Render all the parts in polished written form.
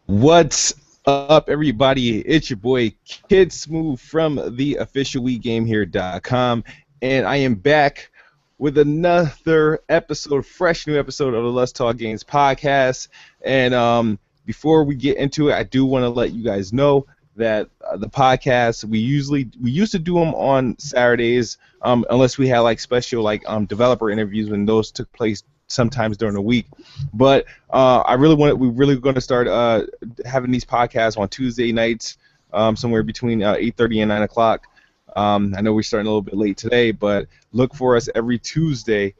What's up, everybody? It's your boy Kid Smooth from the official WeGameHere.com, and I am back with another episode, fresh new episode of the Let's Talk Games podcast. And before we get into it, I do want to let you guys know that the podcast we used to do them on Saturdays, unless we had like special developer interviews when those took place sometimes during the week. But we're really going to start having these podcasts on Tuesday nights, somewhere between 8:30 and 9 o'clock. I know we're starting a little bit late today, but look for us every Tuesday,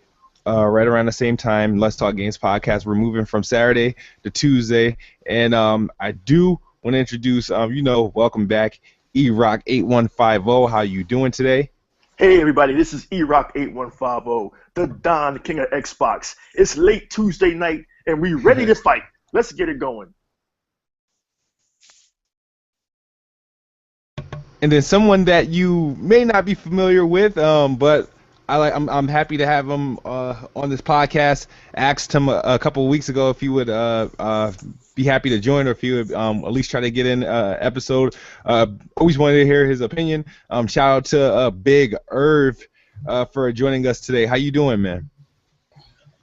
right around the same time. Let's Talk Games podcast. We're moving from Saturday to Tuesday, and I do want to introduce, welcome back, eRock8150. How you doing today? Hey everybody, this is eRock8150, the Don, the King of Xbox. It's late Tuesday night, and we ready to fight. Let's get it going. And then someone that you may not be familiar with, but I'm happy to have him on this podcast. Asked him a couple of weeks ago if he would be happy to join, or if he would at least try to get in episode. Always wanted to hear his opinion. Shout out to Big Irv for joining us today. How you doing, man?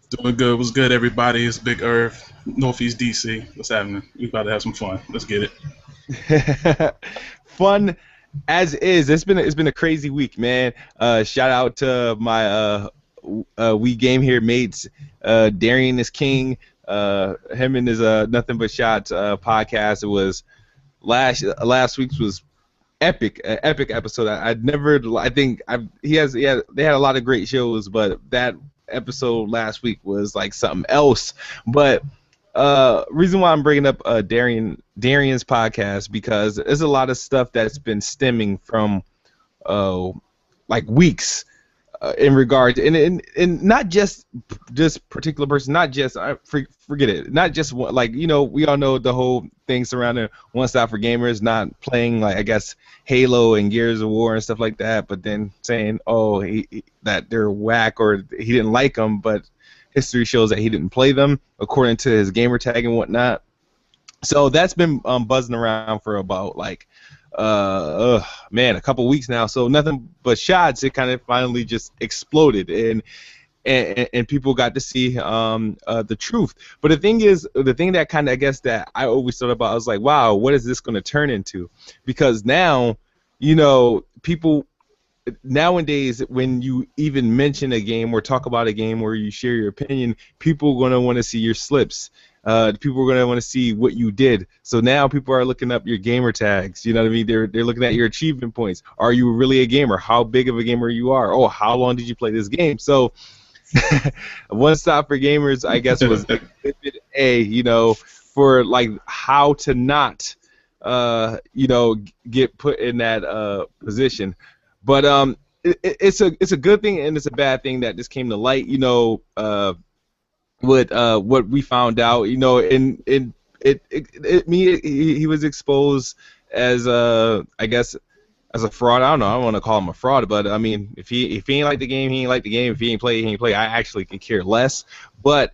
Doing good. What's good, everybody? It's Big Irv, Northeast DC. What's happening? We about to have some fun. Let's get it. Fun as is. It's been a crazy week, man. Shout out to my We Game Here mates. Darian is king. Him and his Nothing But Shots podcast. It was last week's was epic episode. They had a lot of great shows, but that episode last week was like something else. But reason why I'm bringing up Darian's podcast, because there's a lot of stuff that's been stemming from like weeks in regard to, and not just this particular person, not just forget it, not just one, like, we all know the whole thing surrounding One Stop for Gamers not playing, like, I guess Halo and Gears of War and stuff like that, but then saying that they're whack, or he didn't like them, but history shows that he didn't play them according to his gamer tag and whatnot. So that's been buzzing around for about a couple weeks now. So Nothing But Shots, it kind of finally just exploded, and people got to see the truth. But the thing that kind of, I guess, that I always thought about, I was like, wow, what is this going to turn into? Because now, people nowadays, when you even mention a game or talk about a game or you share your opinion, people are going to want to see your slips. People are going to want to see what you did. So now people are looking up your gamer tags. You know what I mean? They're looking at your achievement points. Are you really a gamer? How big of a gamer you are? Oh, how long did you play this game? So One Stop for Gamers, I guess, was exhibit A, for like how to not, get put in that position. But it's a good thing and it's a bad thing that this came to light. With what we found out, he was exposed as I guess, as a fraud. I don't want to call him a fraud, but I mean, if he ain't like the game, he ain't like the game. If he ain't play, he ain't play. I actually can care less. But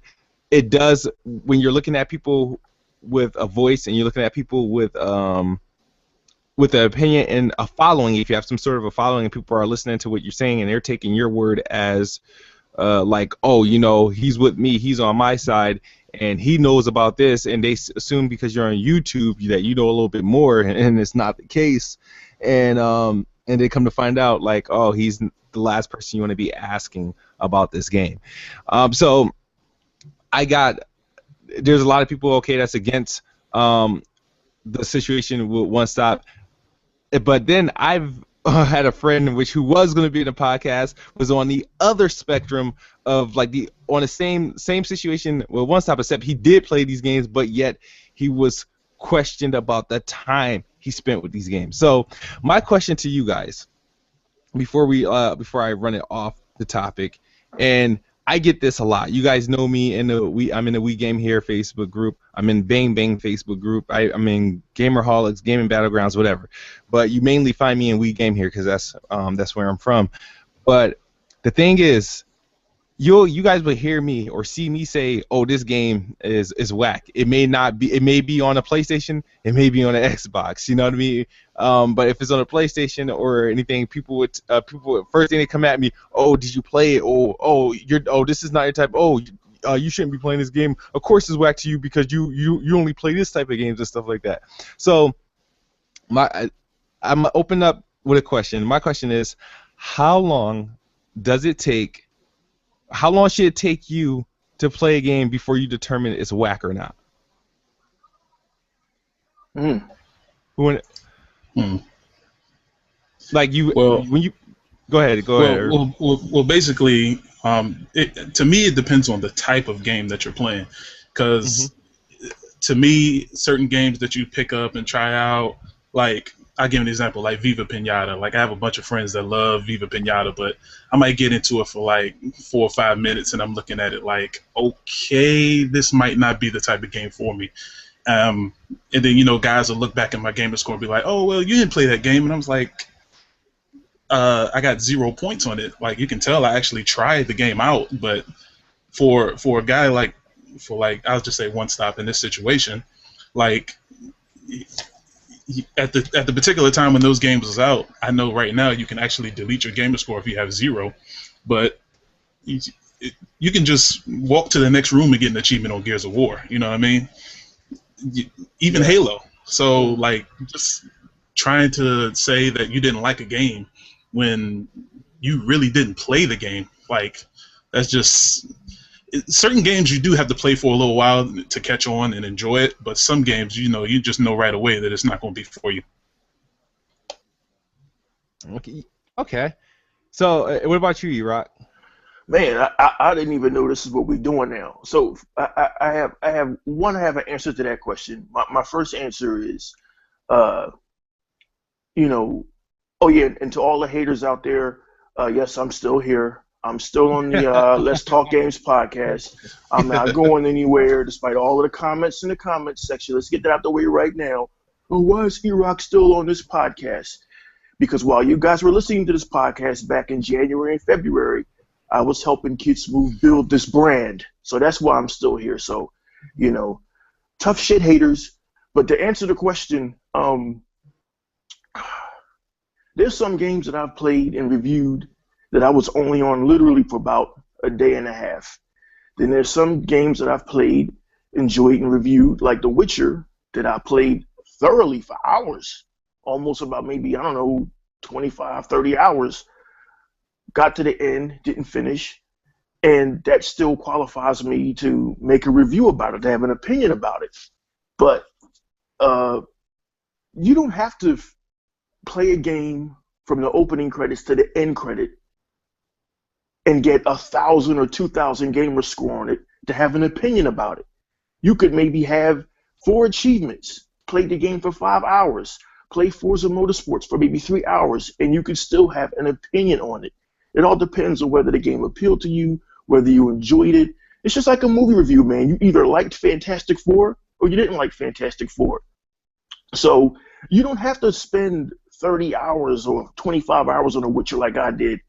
it does, when you're looking at people with a voice and you're looking at people with an opinion and a following. If you have some sort of a following and people are listening to what you're saying and they're taking your word as like, oh, he's with me, he's on my side, and he knows about this, and they assume because you're on YouTube that you know a little bit more, and it's not the case, and they come to find out, like, oh, he's the last person you want to be asking about this game. So there's a lot of people, okay, that's against the situation with One Stop, but then I've had a friend who was going to be in the podcast, was on the other spectrum of on the same situation with One Stop, except he did play these games, but yet he was questioned about the time he spent with these games. So my question to you guys, before I run it off the topic, and I get this a lot. You guys know me I'm in the We Game Here Facebook group. I'm in Bang Bang Facebook group. I'm in Gamerholics, Gaming Battlegrounds, whatever. But you mainly find me in We Game Here because that's where I'm from. But the thing is, you guys will hear me or see me say, "Oh, this game is whack." It may not be. It may be on a PlayStation. It may be on an Xbox. You know what I mean? But if it's on a PlayStation or anything, people would first thing they come at me. Oh, did you play it? This is not your type. You shouldn't be playing this game. Of course, it's whack to you because you only play this type of games and stuff like that. So I'm open up with a question. My question is, how long does it take? How long should it take you to play a game before you determine it's whack or not? Mm. When, Hmm. like you, Well, when you go ahead, Irv. basically, to me, it depends on the type of game that you're playing. Mhm. Because to me, certain games that you pick up and try out, like I'll give an example, like Viva Pinata. Like I have a bunch of friends that love Viva Pinata, but I might get into it for like 4 or 5 minutes, and I'm looking at it like, okay, this might not be the type of game for me. And then guys will look back at my gamer score and be like, "Oh, well, you didn't play that game," and I was like, I got 0 points on it. Like you can tell, I actually tried the game out, but for a guy like I'll just say One Stop in this situation, like at the particular time when those games was out, I know right now you can actually delete your gamer score if you have 0, but you, you can just walk to the next room and get an achievement on Gears of War. You know what I mean? Even Halo. So like just trying to say that you didn't like a game when you really didn't play the game, like that's just certain games you do have to play for a little while to catch on and enjoy it, but some games you just know right away that it's not going to be for you. Okay. Okay. So, what about you, Rock? Man, I didn't even know this is what we're doing now. So I have an answer to that question. My first answer is, uh, you know, oh yeah, and to all the haters out there, yes, I'm still here. I'm still on the Let's Talk Games podcast. I'm not going anywhere, despite all of the comments in the comments section. Let's get that out the way right now. Oh, why is E-Rock still on this podcast? Because while you guys were listening to this podcast back in January and February, I was helping Kids Move build this brand. So that's why I'm still here. So, you know, tough shit haters. But to answer the question, there's some games that I've played and reviewed that I was only on literally for about a day and a half. Then there's some games that I've played, enjoyed, and reviewed, like The Witcher, that I played thoroughly for hours, almost about maybe, I don't know, 25, 30 hours. Got to the end, didn't finish, and that still qualifies me to make a review about it, to have an opinion about it. But uh, you don't have to play a game from the opening credits to the end credit and get 1,000 or 2,000 gamer score on it to have an opinion about it. You could maybe have 4 achievements, play the game for 5 hours, play Forza Motorsports for maybe 3 hours, and you could still have an opinion on it. It all depends on whether the game appealed to you, whether you enjoyed it. It's just like a movie review, man. You either liked Fantastic Four or you didn't like Fantastic Four. So you don't have to spend 30 hours or 25 hours on a Witcher like I did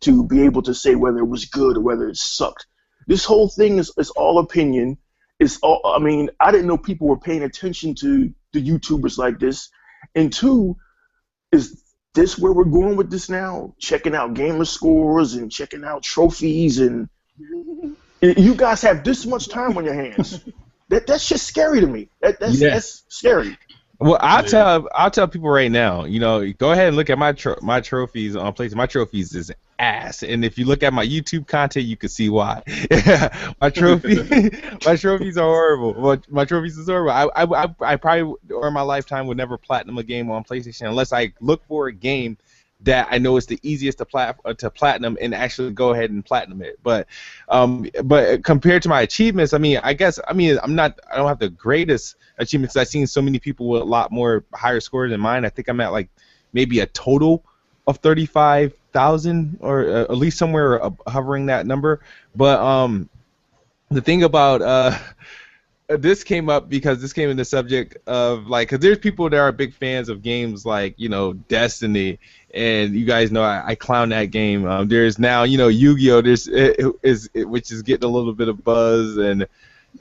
to be able to say whether it was good or whether it sucked. This whole thing is all opinion. It's all, I mean, I didn't know people were paying attention to the YouTubers like this. And 2, is this where we're going with this now? Checking out gamer scores and checking out trophies, and you guys have this much time on your hands. That's just scary to me. That's scary. Well, I'll tell people right now. Go ahead and look at my trophies on PlayStation. My trophies is ass, and if you look at my YouTube content, you can see why. my trophy, my trophies are horrible. My trophies is horrible. I probably during my lifetime would never platinum a game on PlayStation unless I look for a game that I know is the easiest to platinum and actually go ahead and platinum it. But compared to my achievements, I guess I don't have the greatest achievements. I've seen so many people with a lot more higher scores than mine. I think I'm at like maybe a total of 35,000 or at least somewhere hovering that number. But the thing about this came up because this came in the subject of like, because there's people that are big fans of games like, you know, Destiny, and you guys know I clown that game. There's now, you know, Yu-Gi-Oh. Which is getting a little bit of buzz and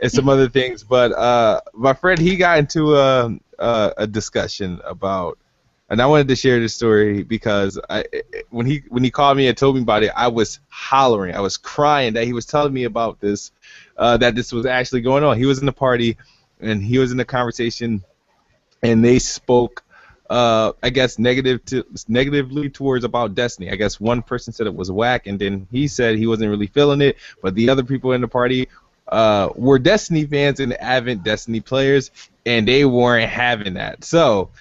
some other things. But my friend, he got into a discussion about, and I wanted to share this story because when he called me and told me about it, I was hollering, I was crying that he was telling me about this, that this was actually going on. He was in the party, and he was in the conversation, and they spoke, I guess, negatively towards about Destiny. I guess one person said it was whack, and then he said he wasn't really feeling it, but the other people in the party were Destiny fans and avid Destiny players, and they weren't having that. So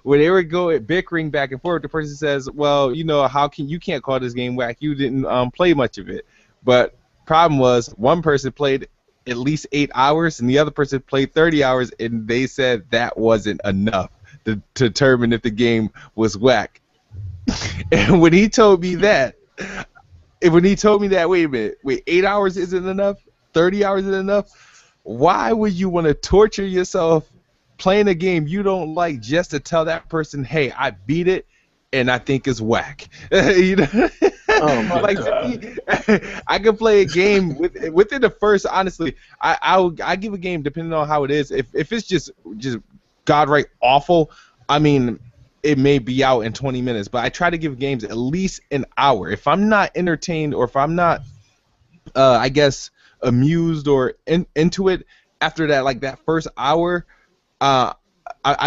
when they were going bickering back and forth, the person says, "Well, you know, you can't call this game whack? You didn't play much of it." But problem was, one person played at least 8 hours, and the other person played 30 hours, and they said that wasn't enough to determine if the game was whack. And when he told me that, wait a minute, 8 hours isn't enough, 30 hours isn't enough, why would you want to torture yourself playing a game you don't like just to tell that person, hey, I beat it and I think it's whack? You know? Like, I can play a game within the first, honestly, I give a game depending on how it is. If it's just godright awful, I mean, it may be out in 20 minutes, but I try to give games at least an hour. If I'm not entertained, or if I'm not, I guess, amused or into it after that, like that first hour, I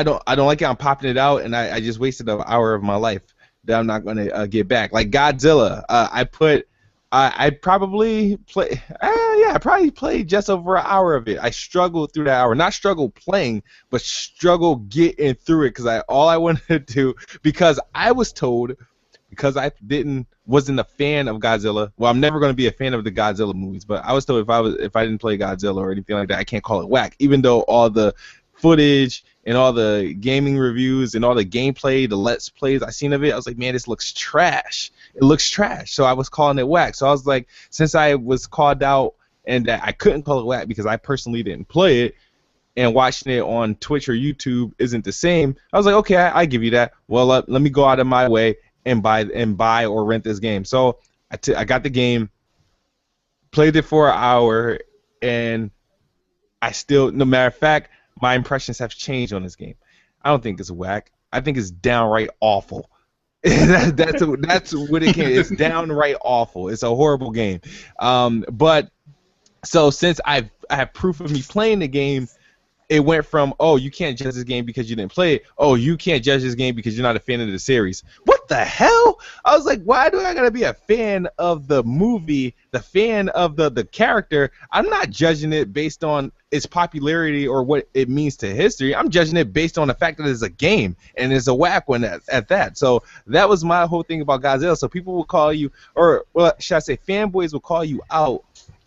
don't like it. I'm popping it out, and I just wasted an hour of my life that I'm not gonna get back. Like Godzilla, I probably play. I probably played just over an hour of it. I struggled through that hour. Not struggled playing, but struggled getting through it because all I wanted to do, because I was told, because I wasn't a fan of Godzilla. Well, I'm never going to be a fan of the Godzilla movies, but I was told if I didn't play Godzilla or anything like that, I can't call it whack, even though all the footage and all the gaming reviews and all the gameplay, the let's plays I seen of it, I was like, man, this looks trash. It looks trash. So I was calling it whack. So I was like, since I was called out and that I couldn't call it whack because I personally didn't play it, and watching it on Twitch or YouTube isn't the same, I was like, okay, I give you that. Well, let me go out of my way and buy or rent this game. So I got the game, played it for an hour, and I still, no matter of fact, my impressions have changed on this game. I don't think it's whack. I think it's downright awful. that's what it can. It's downright awful. It's a horrible game. But so since I have proof of me playing the game, it went from, oh, you can't judge this game because you didn't play it. Oh, you can't judge this game because you're not a fan of the series. What the hell? I was like, why do I gotta be a fan of the movie, the fan of the character? I'm not judging it based on its popularity or what it means to history. I'm judging it based on the fact that it's a game, and it's a whack one at that. So that was my whole thing about Godzilla. So people will call you, or well, should I say, fanboys will call you out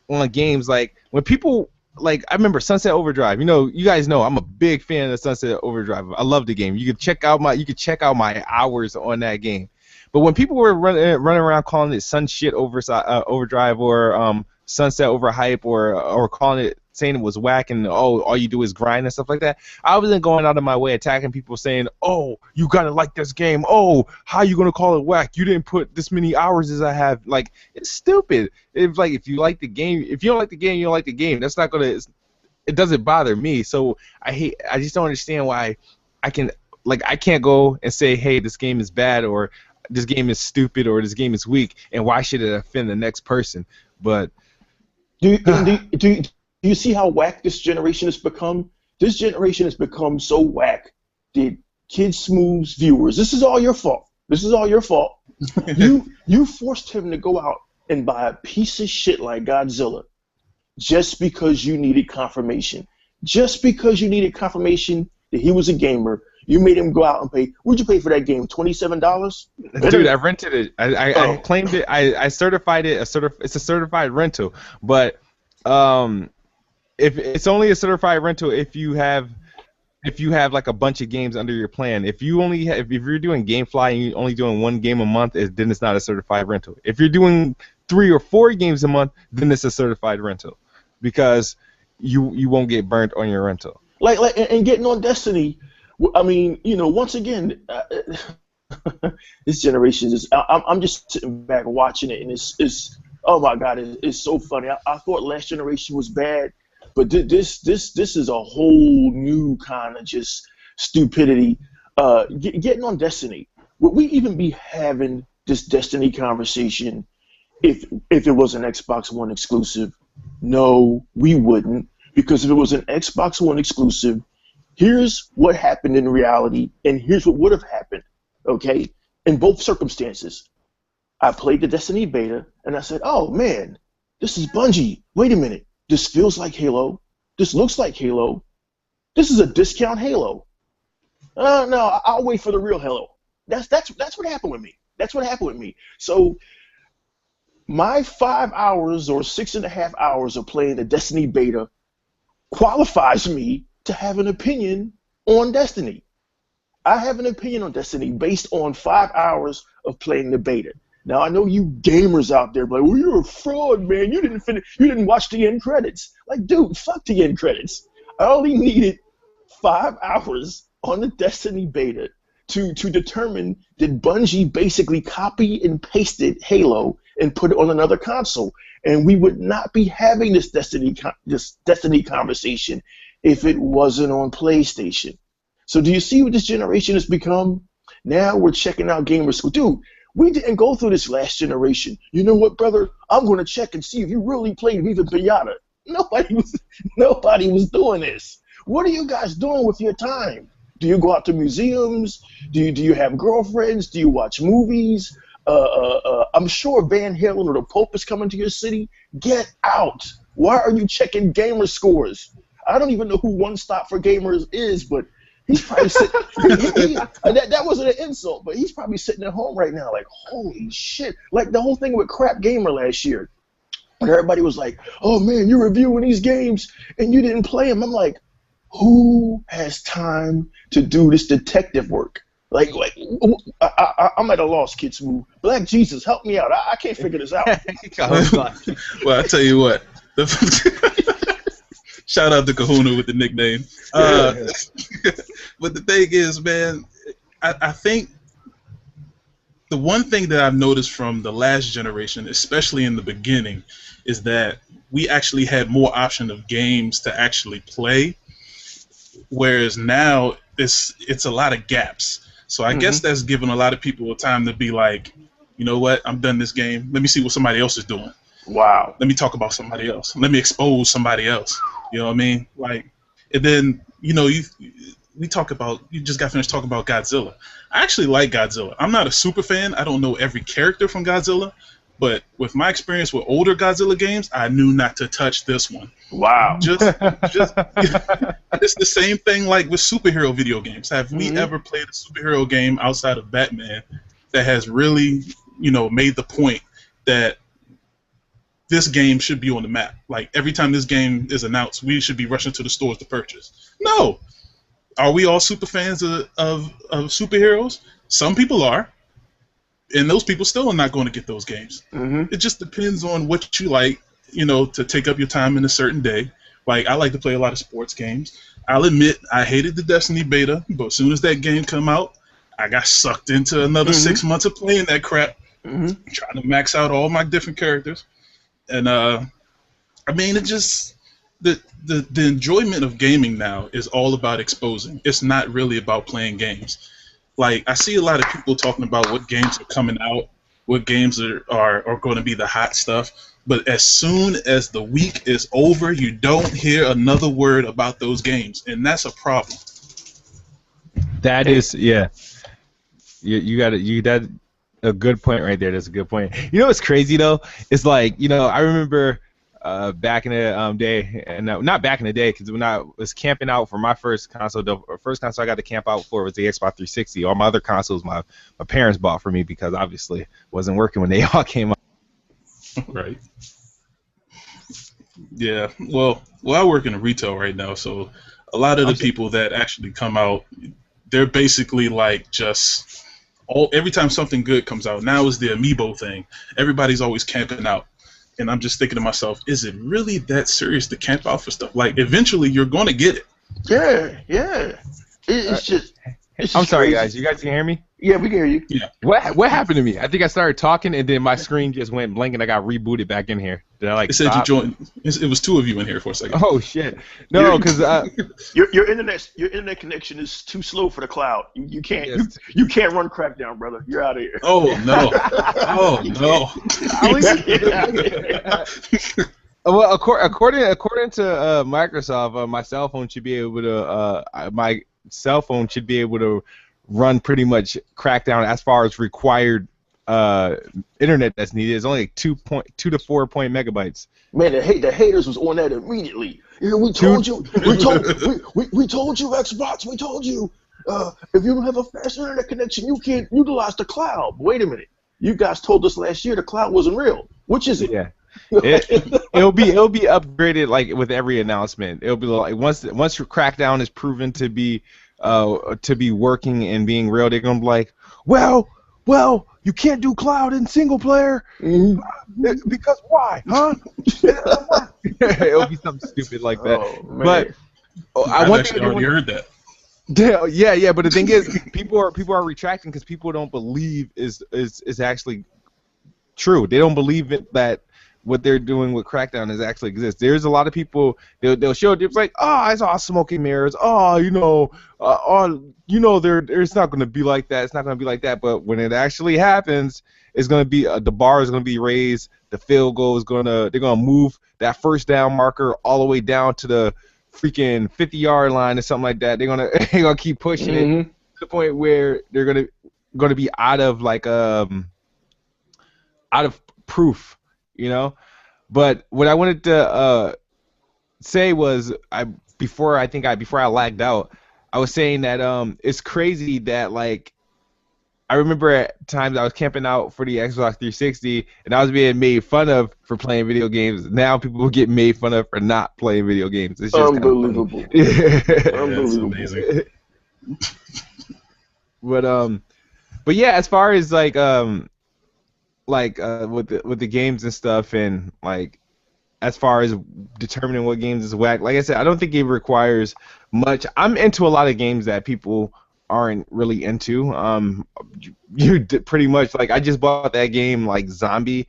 on games. Like when people, like, I remember Sunset Overdrive. You know, you guys know I'm a big fan of Sunset Overdrive. I love the game. You can check out my hours on that game. But when people were running around calling it Overdrive or Sunset Overhype or calling it, saying it was whack and all you do is grind and stuff like that, I wasn't going out of my way attacking people saying, oh, you gotta like this game. Oh, how you gonna call it whack? You didn't put this many hours as I have. Like, it's stupid. It's like, if you like the game, if you don't like the game, you don't like the game. That's not gonna. It doesn't bother me. So I just don't understand why I can't go and say, hey, this game is bad, or this game is stupid, or this game is weak, and why should it offend the next person? But do you see how whack this generation has become? This generation has become so whack that Kid Smooth's viewers, this is all your fault. This is all your fault. You forced him to go out and buy a piece of shit like Godzilla just because you needed confirmation. Just because you needed confirmation that he was a gamer, you made him go out and pay. What'd you pay for that game? $27? Dude, I rented it. I claimed it. I certified it. It's a certified rental. But if it's only a certified rental if you have like a bunch of games under your plan. If you're doing GameFly and you're only doing one game a month, then it's not a certified rental. If you're doing 3 or 4 games a month, then it's a certified rental. Because you won't get burnt on your rental. And getting on Destiny. I mean, once again, this generation is. I'm just sitting back watching it, and it's oh my god, it's so funny. I thought last generation was bad, but this is a whole new kind of just stupidity. Getting on Destiny. Would we even be having this Destiny conversation if it was an Xbox One exclusive? No, we wouldn't, because if it was an Xbox One exclusive, here's what happened in reality, and here's what would have happened. Okay, in both circumstances, I played the Destiny beta, and I said, "Oh man, this is Bungie. Wait a minute, this feels like Halo. This looks like Halo. This is a discount Halo. No, I'll wait for the real Halo." That's what happened with me. That's what happened with me. So my 5 hours or 6.5 hours of playing the Destiny beta qualifies me to have an opinion on Destiny. I have an opinion on Destiny based on 5 hours of playing the beta. Now I know you gamers out there, like, well, you're a fraud, man. You didn't watch the end credits. Like, dude, fuck the end credits. I only needed 5 hours on the Destiny beta to determine did Bungie basically copy and pasted Halo and put it on another console, and we would not be having this Destiny conversation if it wasn't on PlayStation. So do you see what this generation has become? Now we're checking out gamer school. Dude, we didn't go through this last generation. You know what, brother? I'm going to check and see if you really played Viva Pinata. Nobody was doing this. What are you guys doing with your time? Do you go out to museums? Do you have girlfriends? Do you watch movies? I'm sure Van Halen or the Pope is coming to your city. Get out. Why are you checking gamer scores? I don't even know who One Stop for Gamers is, but he's probably sitting. That wasn't an insult, but he's probably sitting at home right now, like, holy shit! Like the whole thing with Crap Gamer last year, when everybody was like, "Oh man, you're reviewing these games and you didn't play them." I'm like, who has time to do this detective work? I'm at a loss, Kid Smooth. Black Jesus, help me out. I can't figure this out. Well, I tell you what. Shout out to Kahuna with the nickname. But the thing is, man, I think the one thing that I've noticed from the last generation, especially in the beginning, is that we actually had more option of games to actually play, whereas now it's a lot of gaps. So I guess that's giving a lot of people a time to be like, you know what, I'm done this game. Let me see what somebody else is doing. Wow. Let me talk about somebody else. Let me expose somebody else. You know what I mean? Like, and then, you just got finished talking about Godzilla. I actually like Godzilla. I'm not a super fan. I don't know every character from Godzilla, but with my experience with older Godzilla games, I knew not to touch this one. Wow. Just it's the same thing like with superhero video games. Have we ever played a superhero game outside of Batman that has really, made the point that this game should be on the map? Like, every time this game is announced, we should be rushing to the stores to purchase. No. Are we all super fans of superheroes? Some people are. And those people still are not going to get those games. It just depends on what you like, to take up your time in a certain day. Like, I like to play a lot of sports games. I'll admit, I hated the Destiny beta, but as soon as that game come out, I got sucked into another 6 months of playing that crap, trying to max out all my different characters. And, I mean, it just, the enjoyment of gaming now is all about exposing. It's not really about playing games. Like, I see a lot of people talking about what games are coming out, what games are going to be the hot stuff, but as soon as the week is over, you don't hear another word about those games, and that's a problem. That is, yeah. You got that a good point right there. That's a good point. You know what's crazy though? It's like, I remember back in the day, and not back in the day, because when I was camping out for my first console, the first console I got to camp out for was the Xbox 360. All my other consoles my parents bought for me because obviously it wasn't working when they all came out. Right. Yeah. Well, I work in retail right now, so a lot of the people that actually come out, they're basically like every time something good comes out. Now is the amiibo thing. Everybody's always camping out. And I'm just thinking to myself, is it really that serious to camp out for stuff? Like, eventually you're going to get it. Yeah, yeah. It's just, I'm sorry, crazy. guys. You guys can hear me? Yeah, we can hear you. Yeah. What happened to me? I think I started talking and then my screen just went blank and I got rebooted back in here. Did I like It said stop? you joined. It was two of you in here for a second. Oh shit! No, because Your internet connection is too slow for the cloud. You can't Yes. you can't run Crackdown, brother. You're out of here. Oh no! Oh no! well, according to Microsoft, my cell phone should be able to run pretty much Crackdown as far as required internet that's needed. It's only like 2 to 4 megabytes. Man, the haters was on that immediately. Yeah, we told you, we told you, Xbox, we told you. If you don't have a fast internet connection, you can't utilize the cloud. Wait a minute, you guys told us last year the cloud wasn't real. Which is it? Yeah. It'll be upgraded like with every announcement. It'll be like once your Crackdown is proven to be working and being real, they're gonna be like, well, you can't do cloud in single player because why, huh? It'll be something stupid like that. But I've actually already heard that. Yeah, but the thing is, people are retracting because people don't believe is actually true. They don't believe that what they're doing with Crackdown is actually exists. There's a lot of people they'll show it. It's like, oh, I saw smoke and mirrors. Oh, it's not going to be like that. It's not going to be like that. But when it actually happens, it's going to be the bar is going to be raised. The field goal is they're going to move that first down marker all the way down to the freaking 50-yard line or something like that. They're gonna keep pushing it to the point where they're gonna be out of proof, you know. But what I wanted to say was before I lagged out, I was saying that it's crazy that like I remember at times I was camping out for the Xbox 360 and I was being made fun of for playing video games. Now people get made fun of for not playing video games. It's just unbelievable. Unbelievable. Amazing. But yeah, as far as with the games and stuff, and like as far as determining what games is whack, like I said, I don't think it requires much. I'm into a lot of games that people aren't really into. You pretty much like I just bought that game like Zombie.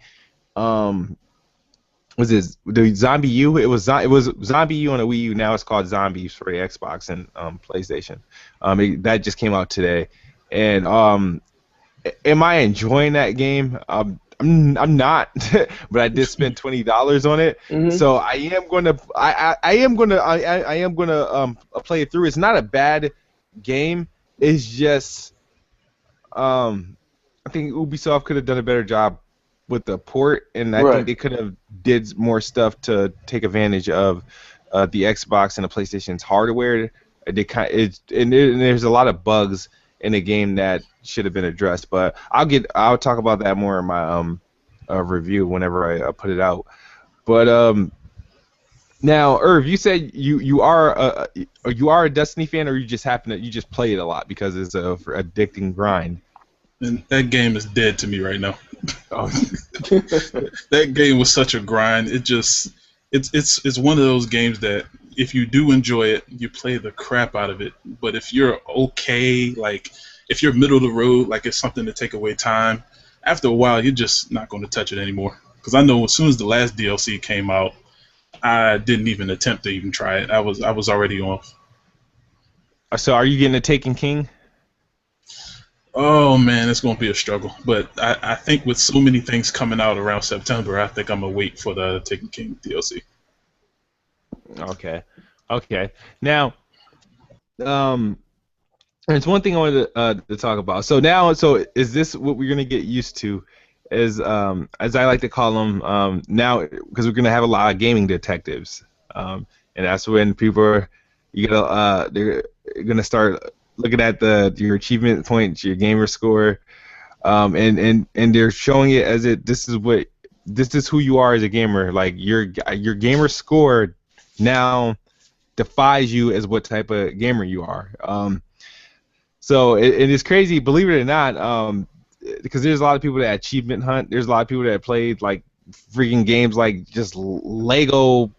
Was it the Zombie U? It was Zombie U on the Wii U. Now it's called Zombies for the Xbox and PlayStation. That just came out today. And am I enjoying that game? I'm not, but I did spend $20 on it. So I am gonna play it through. It's not a bad game. It's just I think Ubisoft could have done a better job with the port, and I think they could have did more stuff to take advantage of the Xbox and the PlayStation's hardware. And there's a lot of bugs in the game that should have been addressed, but I'll talk about that more in my review whenever I put it out. But now, Irv, you said you are a Destiny fan, or you just play it a lot because it's a addicting grind. And that game is dead to me right now. Oh. That game was such a grind. It's one of those games that if you do enjoy it, you play the crap out of it. But if you're okay, like if you're middle of the road, like it's something to take away time, after a while you're just not going to touch it anymore. Because I know as soon as the last DLC came out, I didn't even attempt to even try it. I was already off. So are you getting a Taken King? Oh man, it's going to be a struggle. But I think with so many things coming out around September, I think I'm going to wait for the Taken King DLC. Okay. Now, there's one thing I wanted to talk about. So is this what we're going to get used to? As I like to call them now, because we're going to have a lot of gaming detectives, and that's when they're going to start looking at your achievement points, your gamer score, and they're showing it as this is who you are as a gamer. Like your gamer score now defies you as what type of gamer you are. So it is crazy, believe it or not, because there's a lot of people that achievement hunt. There's a lot of people that played like freaking games like just Lego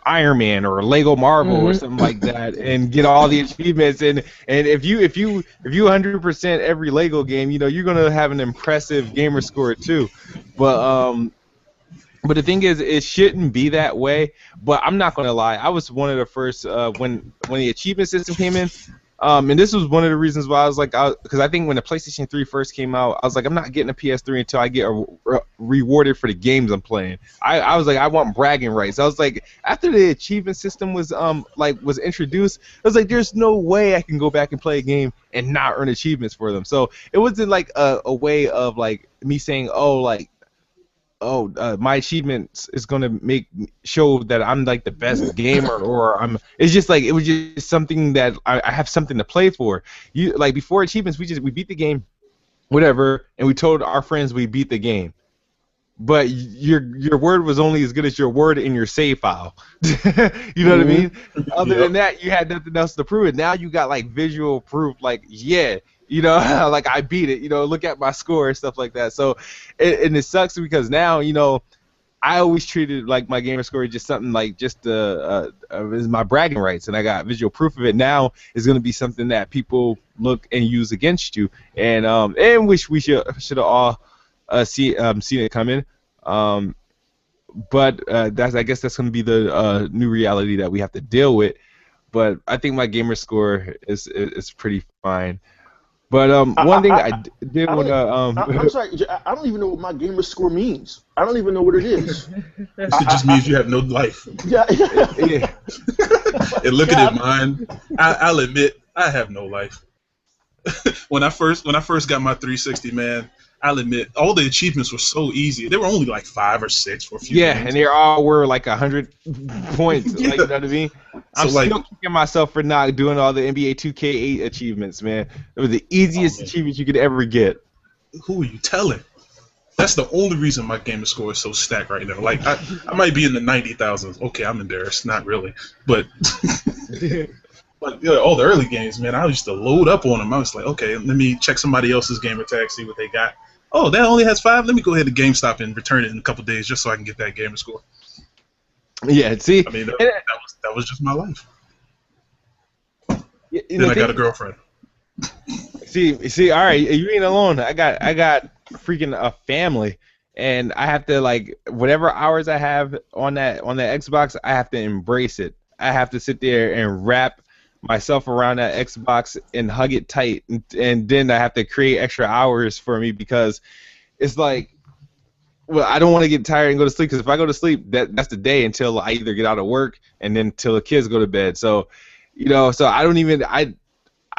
Iron Man or Lego Marvel or something like that, and get all the achievements. And if you 100% every Lego game, you're gonna have an impressive gamer score too. But the thing is, it shouldn't be that way. But I'm not gonna lie, I was one of the first when the achievement system came in. And this was one of the reasons why I was like, because I think when the PlayStation 3 first came out, I was like, I'm not getting a PS3 until I get rewarded for the games I'm playing. I was like, I want bragging rights. I was like, after the achievement system was was introduced, I was like, there's no way I can go back and play a game and not earn achievements for them. So it wasn't like a way of like me saying, my achievements is gonna show that I'm like the best gamer, or It's just like it was just something that I have something to play for. You like before achievements, we beat the game, whatever, and we told our friends we beat the game. But your word was only as good as your word in your save file. You know what I mean? Other than that, you had nothing else to prove it. Now you got like visual proof, like like I beat it. Look at my score and stuff like that. So, and it sucks because now I always treated like my gamer score just something like just is my bragging rights, and I got visual proof of it. Now is going to be something that people look and use against you, and wish we should have all seen it coming. But I guess that's going to be the new reality that we have to deal with. But I think my gamer score is pretty fine. But one thing I did want to I'm sorry, I don't even know what my gamer score means. I don't even know what it is. It just means you have no life. Yeah. And looking at mine, I'll admit I have no life. When I first got my 360, man, I'll admit all the achievements were so easy. They were only like 5 or 6 for a few. Yeah, games. And they all were like 100 points. Yeah. Like, you know what I mean? I'm still kicking myself for not doing all the NBA 2K8 achievements, man. It was the easiest achievement you could ever get. Who are you telling? That's the only reason my gamer score is so stacked right now. Like I might be in the 90,000s. Okay, I'm embarrassed. Not really, but. Like all the early games, man, I used to load up on them. I was like, okay, let me check somebody else's gamer tag, see what they got. Oh, that only has 5. Let me go ahead to GameStop and return it in a couple days just so I can get that gamer score. Yeah, see, I mean, that was just my life. Then I got a girlfriend. See, all right, you ain't alone. I got freaking a family, and I have to like whatever hours I have on the Xbox, I have to embrace it. I have to sit there and wrap myself around that Xbox and hug it tight, and then I have to create extra hours for me because it's like, well, I don't want to get tired and go to sleep, because if I go to sleep, that's the day until I either get out of work and then till the kids go to bed. So, so I don't even I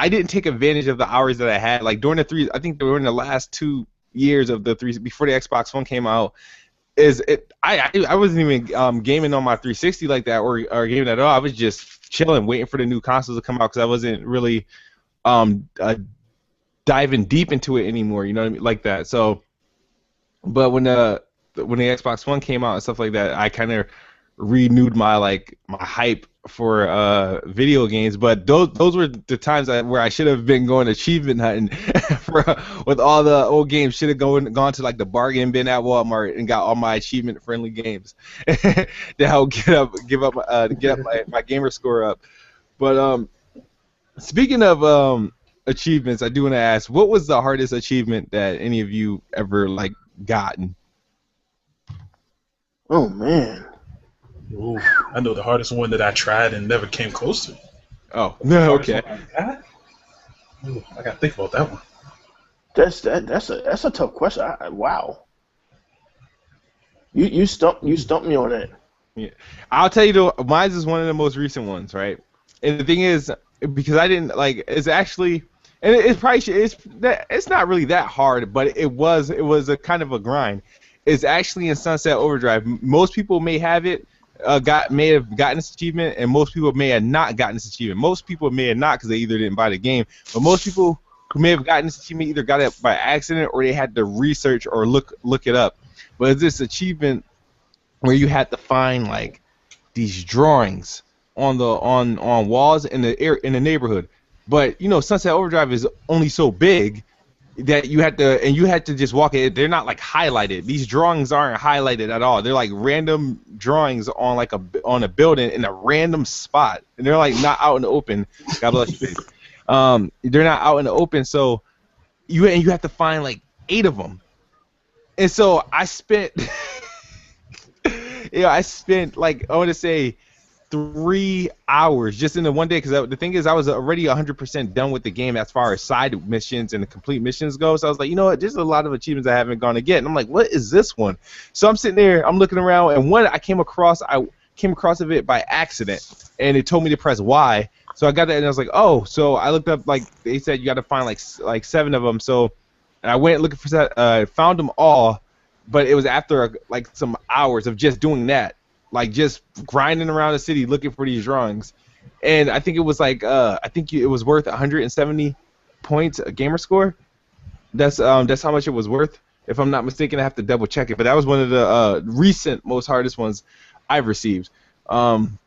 didn't take advantage of the hours that I had. Like during the last 2 years of the 3 before the Xbox One came out, I wasn't even gaming on my 360 like that or gaming at all. I was just chilling, waiting for the new consoles to come out because I wasn't really diving deep into it anymore. You know what I mean, like that. So, but when the Xbox One came out and stuff like that, I kind of renewed my hype for video games. But those were the times where I should have been going achievement hunting with all the old games. Should have gone to like the bargain bin at Walmart and got all my achievement friendly games to help get my gamer score up. But speaking of achievements, I do want to ask, what was the hardest achievement that any of you ever gotten? Oh man. Ooh, I know the hardest one that I tried and never came close to. Oh, no, okay. I gotta think about that one. That's a tough question. Wow. You stumped me on that. Yeah. I'll tell you though, mine is one of the most recent ones, right? And the thing is, because I didn't it's actually, and it's probably it's not really that hard, but it was a kind of a grind. It's actually in Sunset Overdrive. Most people may have it. May have gotten this achievement, and most people may have not gotten this achievement. Most people may have not because they either didn't buy the game, but most people who may have gotten this achievement either got it by accident or they had to research or look it up. But it's this achievement where you had to find these drawings on walls in the neighborhood. But Sunset Overdrive is only so big that you had to just walk it. They're not like highlighted. These drawings aren't highlighted at all. They're like random drawings on like on a building in a random spot, and they're like not out in the open. God bless you, baby. They're not out in the open, so you have to find like 8 of them. And so I spent, I spent like I want to say 3 hours just in the one day, because the thing is I was already 100% done with the game as far as side missions and the complete missions go. So I was like, you know what, there's a lot of achievements I haven't gone to get, and I'm like, what is this one? So I'm sitting there, I'm looking around, and one I came across of it by accident, and it told me to press Y. So I got that, and I was like, oh. So I looked up, like they said you got to find like 7 of them. So and I went looking for that, found them all, but it was after like some hours of just doing that, like just grinding around the city looking for these drawings. And I think it was like it was worth 170 points a gamer score. That's how much it was worth. If I'm not mistaken, I have to double check it. But that was one of the recent most hardest ones I've received. And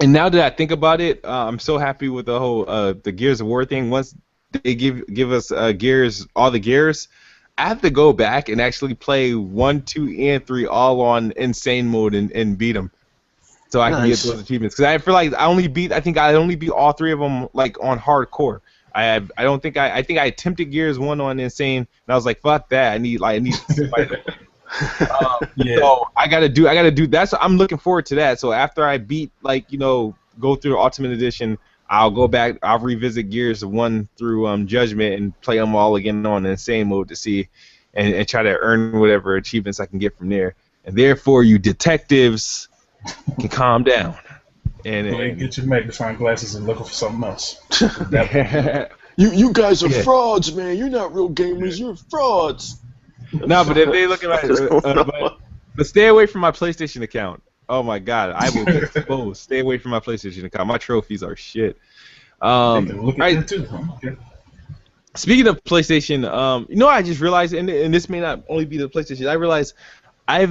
now that I think about it, I'm so happy with the whole the Gears of War thing. Once they give us Gears, all the Gears, I have to go back and actually play 1, 2, and 3 all on insane mode and beat them, so I can get those achievements. Because I feel like I only beat all 3 of them like on hardcore. I think I attempted Gears 1 on insane, and I was like, fuck that. I need Yeah. So I gotta do that's I'm looking forward to that. So after I beat go through Ultimate Edition, I'll go back, I'll revisit Gears 1 through Judgment and play them all again on insane mode to see and try to earn whatever achievements I can get from there. And therefore, you detectives can calm down. And Get your magnifying glasses and looking for something else. You guys are frauds, man. You're not real gamers. You're frauds. No, but if they looking at but stay away from my PlayStation account. Oh my God, I will get exposed. Stay away from my PlayStation account. My trophies are shit. Right. Too. Okay. Speaking of PlayStation, I just realized, and this may not only be the PlayStation. I realized I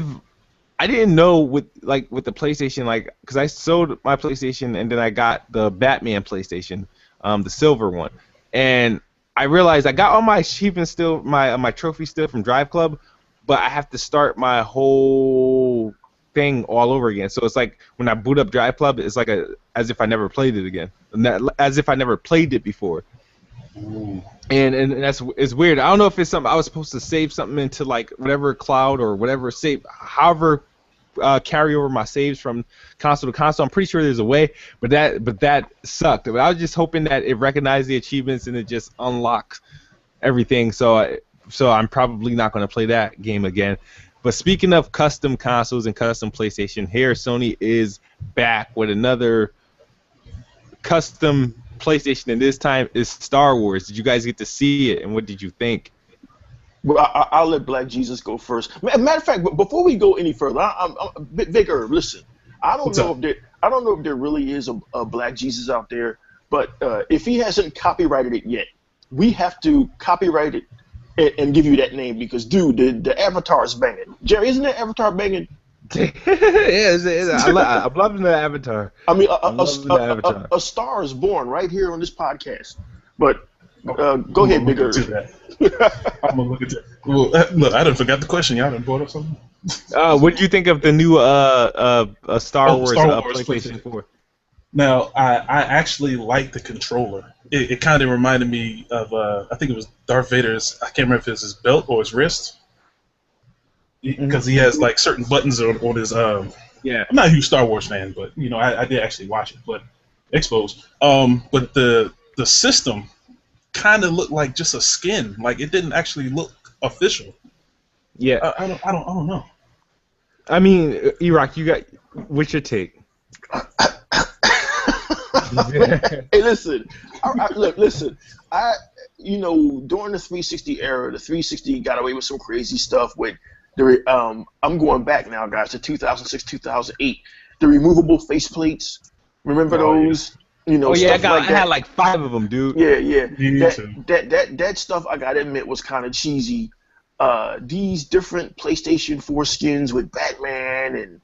didn't know with the PlayStation, like, because I sold my PlayStation and then I got the Batman PlayStation, the silver one, and I realized I got all my achievements still, my trophies still from Drive Club, but I have to start my whole thing all over again. So it's like when I boot up Drive Club, it's like as if I never played it again, as if I never played it before. Ooh. And it's weird. I don't know if it's something I was supposed to save something into like whatever cloud or whatever however carry over my saves from console to console. I'm pretty sure there's a way, but that sucked. But I was just hoping that it recognized the achievements and it just unlocks everything. So I'm probably not going to play that game again. But speaking of custom consoles and custom PlayStation, here Sony is back with another custom PlayStation, and this time is Star Wars. Did you guys get to see it, and what did you think? Well, I'll let Black Jesus go first. Matter of fact, before we go any further, I'm Big Herb, listen. I don't know if there really is a Black Jesus out there, but if he hasn't copyrighted it yet, we have to copyright it and give you that name, because, dude, the avatar is banging. Jerry, isn't that avatar banging? I'm loving the avatar. I mean, a star is born right here on this podcast. But go ahead, Big Herb. I'm gonna look at that. Well, look, I done forgot the question. Y'all done brought up something. What do you think of the new Star Wars PlayStation 4? Now, I actually like the controller. It kind of reminded me of I think it was Darth Vader's. I can't remember if it's his belt or his wrist, because he has like certain buttons on his. Yeah. I'm not a huge Star Wars fan, but I did actually watch it, but exposed. But the system kind of looked like just a skin. Like, it didn't actually look official. Yeah. I don't know. I mean, E-Rock, what's your take? Hey, listen. Listen. During the 360 era, the 360 got away with some crazy stuff with I'm going back now, guys, to 2006, 2008. The removable faceplates. Remember those? Yeah. I had like 5 of them, dude. Yeah. That stuff, I gotta admit, was kind of cheesy. These different PlayStation 4 skins with Batman,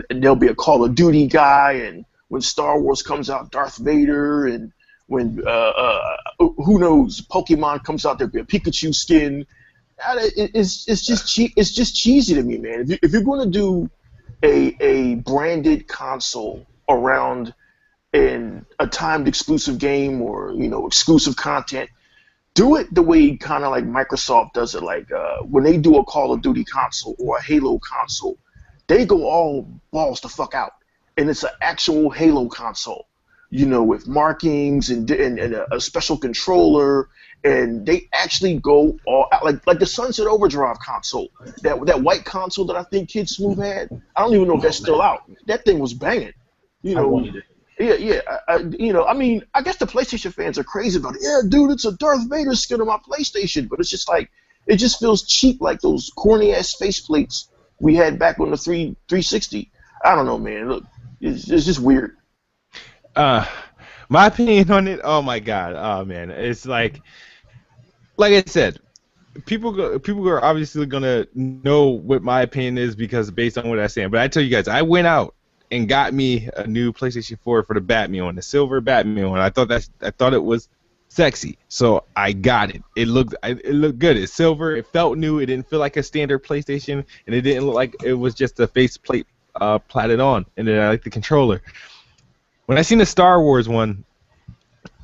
and there'll be a Call of Duty guy, and when Star Wars comes out, Darth Vader, and when who knows, Pokemon comes out there, be a Pikachu skin. It's just cheesy to me, man. If you're going to do a branded console around in a timed exclusive game or exclusive content, do it the way kind of like Microsoft does it. Like when they do a Call of Duty console or a Halo console, they go all balls the fuck out, and it's an actual Halo console, with markings and a special controller, and they actually go all out, like the Sunset Overdrive console, that white console that I think Kid Smooth had. I don't even know if that's still out. That thing was banging. I wanted it. Yeah. I mean, I guess the PlayStation fans are crazy about it. Yeah, dude, it's a Darth Vader skin on my PlayStation, but it's just like, it just feels cheap, like those corny ass faceplates we had back on the 360. I don't know, man. Look, it's just weird. My opinion on it. Oh my god. Oh man, it's like I said, people are obviously gonna know what my opinion is because based on what I say. But I tell you guys, I went out and got me a new PlayStation 4 for the Batman one, the silver Batman one. I thought it was sexy, so I got it. It looked good. It's silver. It felt new. It didn't feel like a standard PlayStation, and it didn't look like it was just a faceplate platted on. And then I like the controller. When I seen the Star Wars one,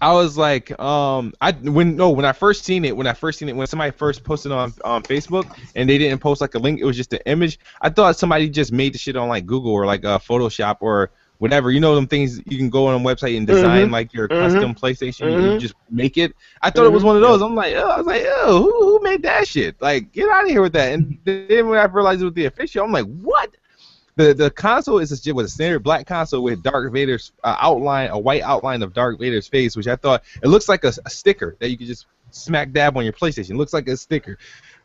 I was like, when I first seen it, when somebody first posted on Facebook and they didn't post like a link, it was just an image. I thought somebody just made the shit on like Google or like Photoshop or whatever. You know them things you can go on a website and design like your custom PlayStation. You just make it. I thought it was one of those. I was like, who made that shit? Like, get out of here with that. And then when I realized it was the official, I'm like, what? The console was a standard black console with Darth Vader's outline, a white outline of Darth Vader's face, which I thought it looks like a sticker that you could just smack dab on your PlayStation. It looks like a sticker.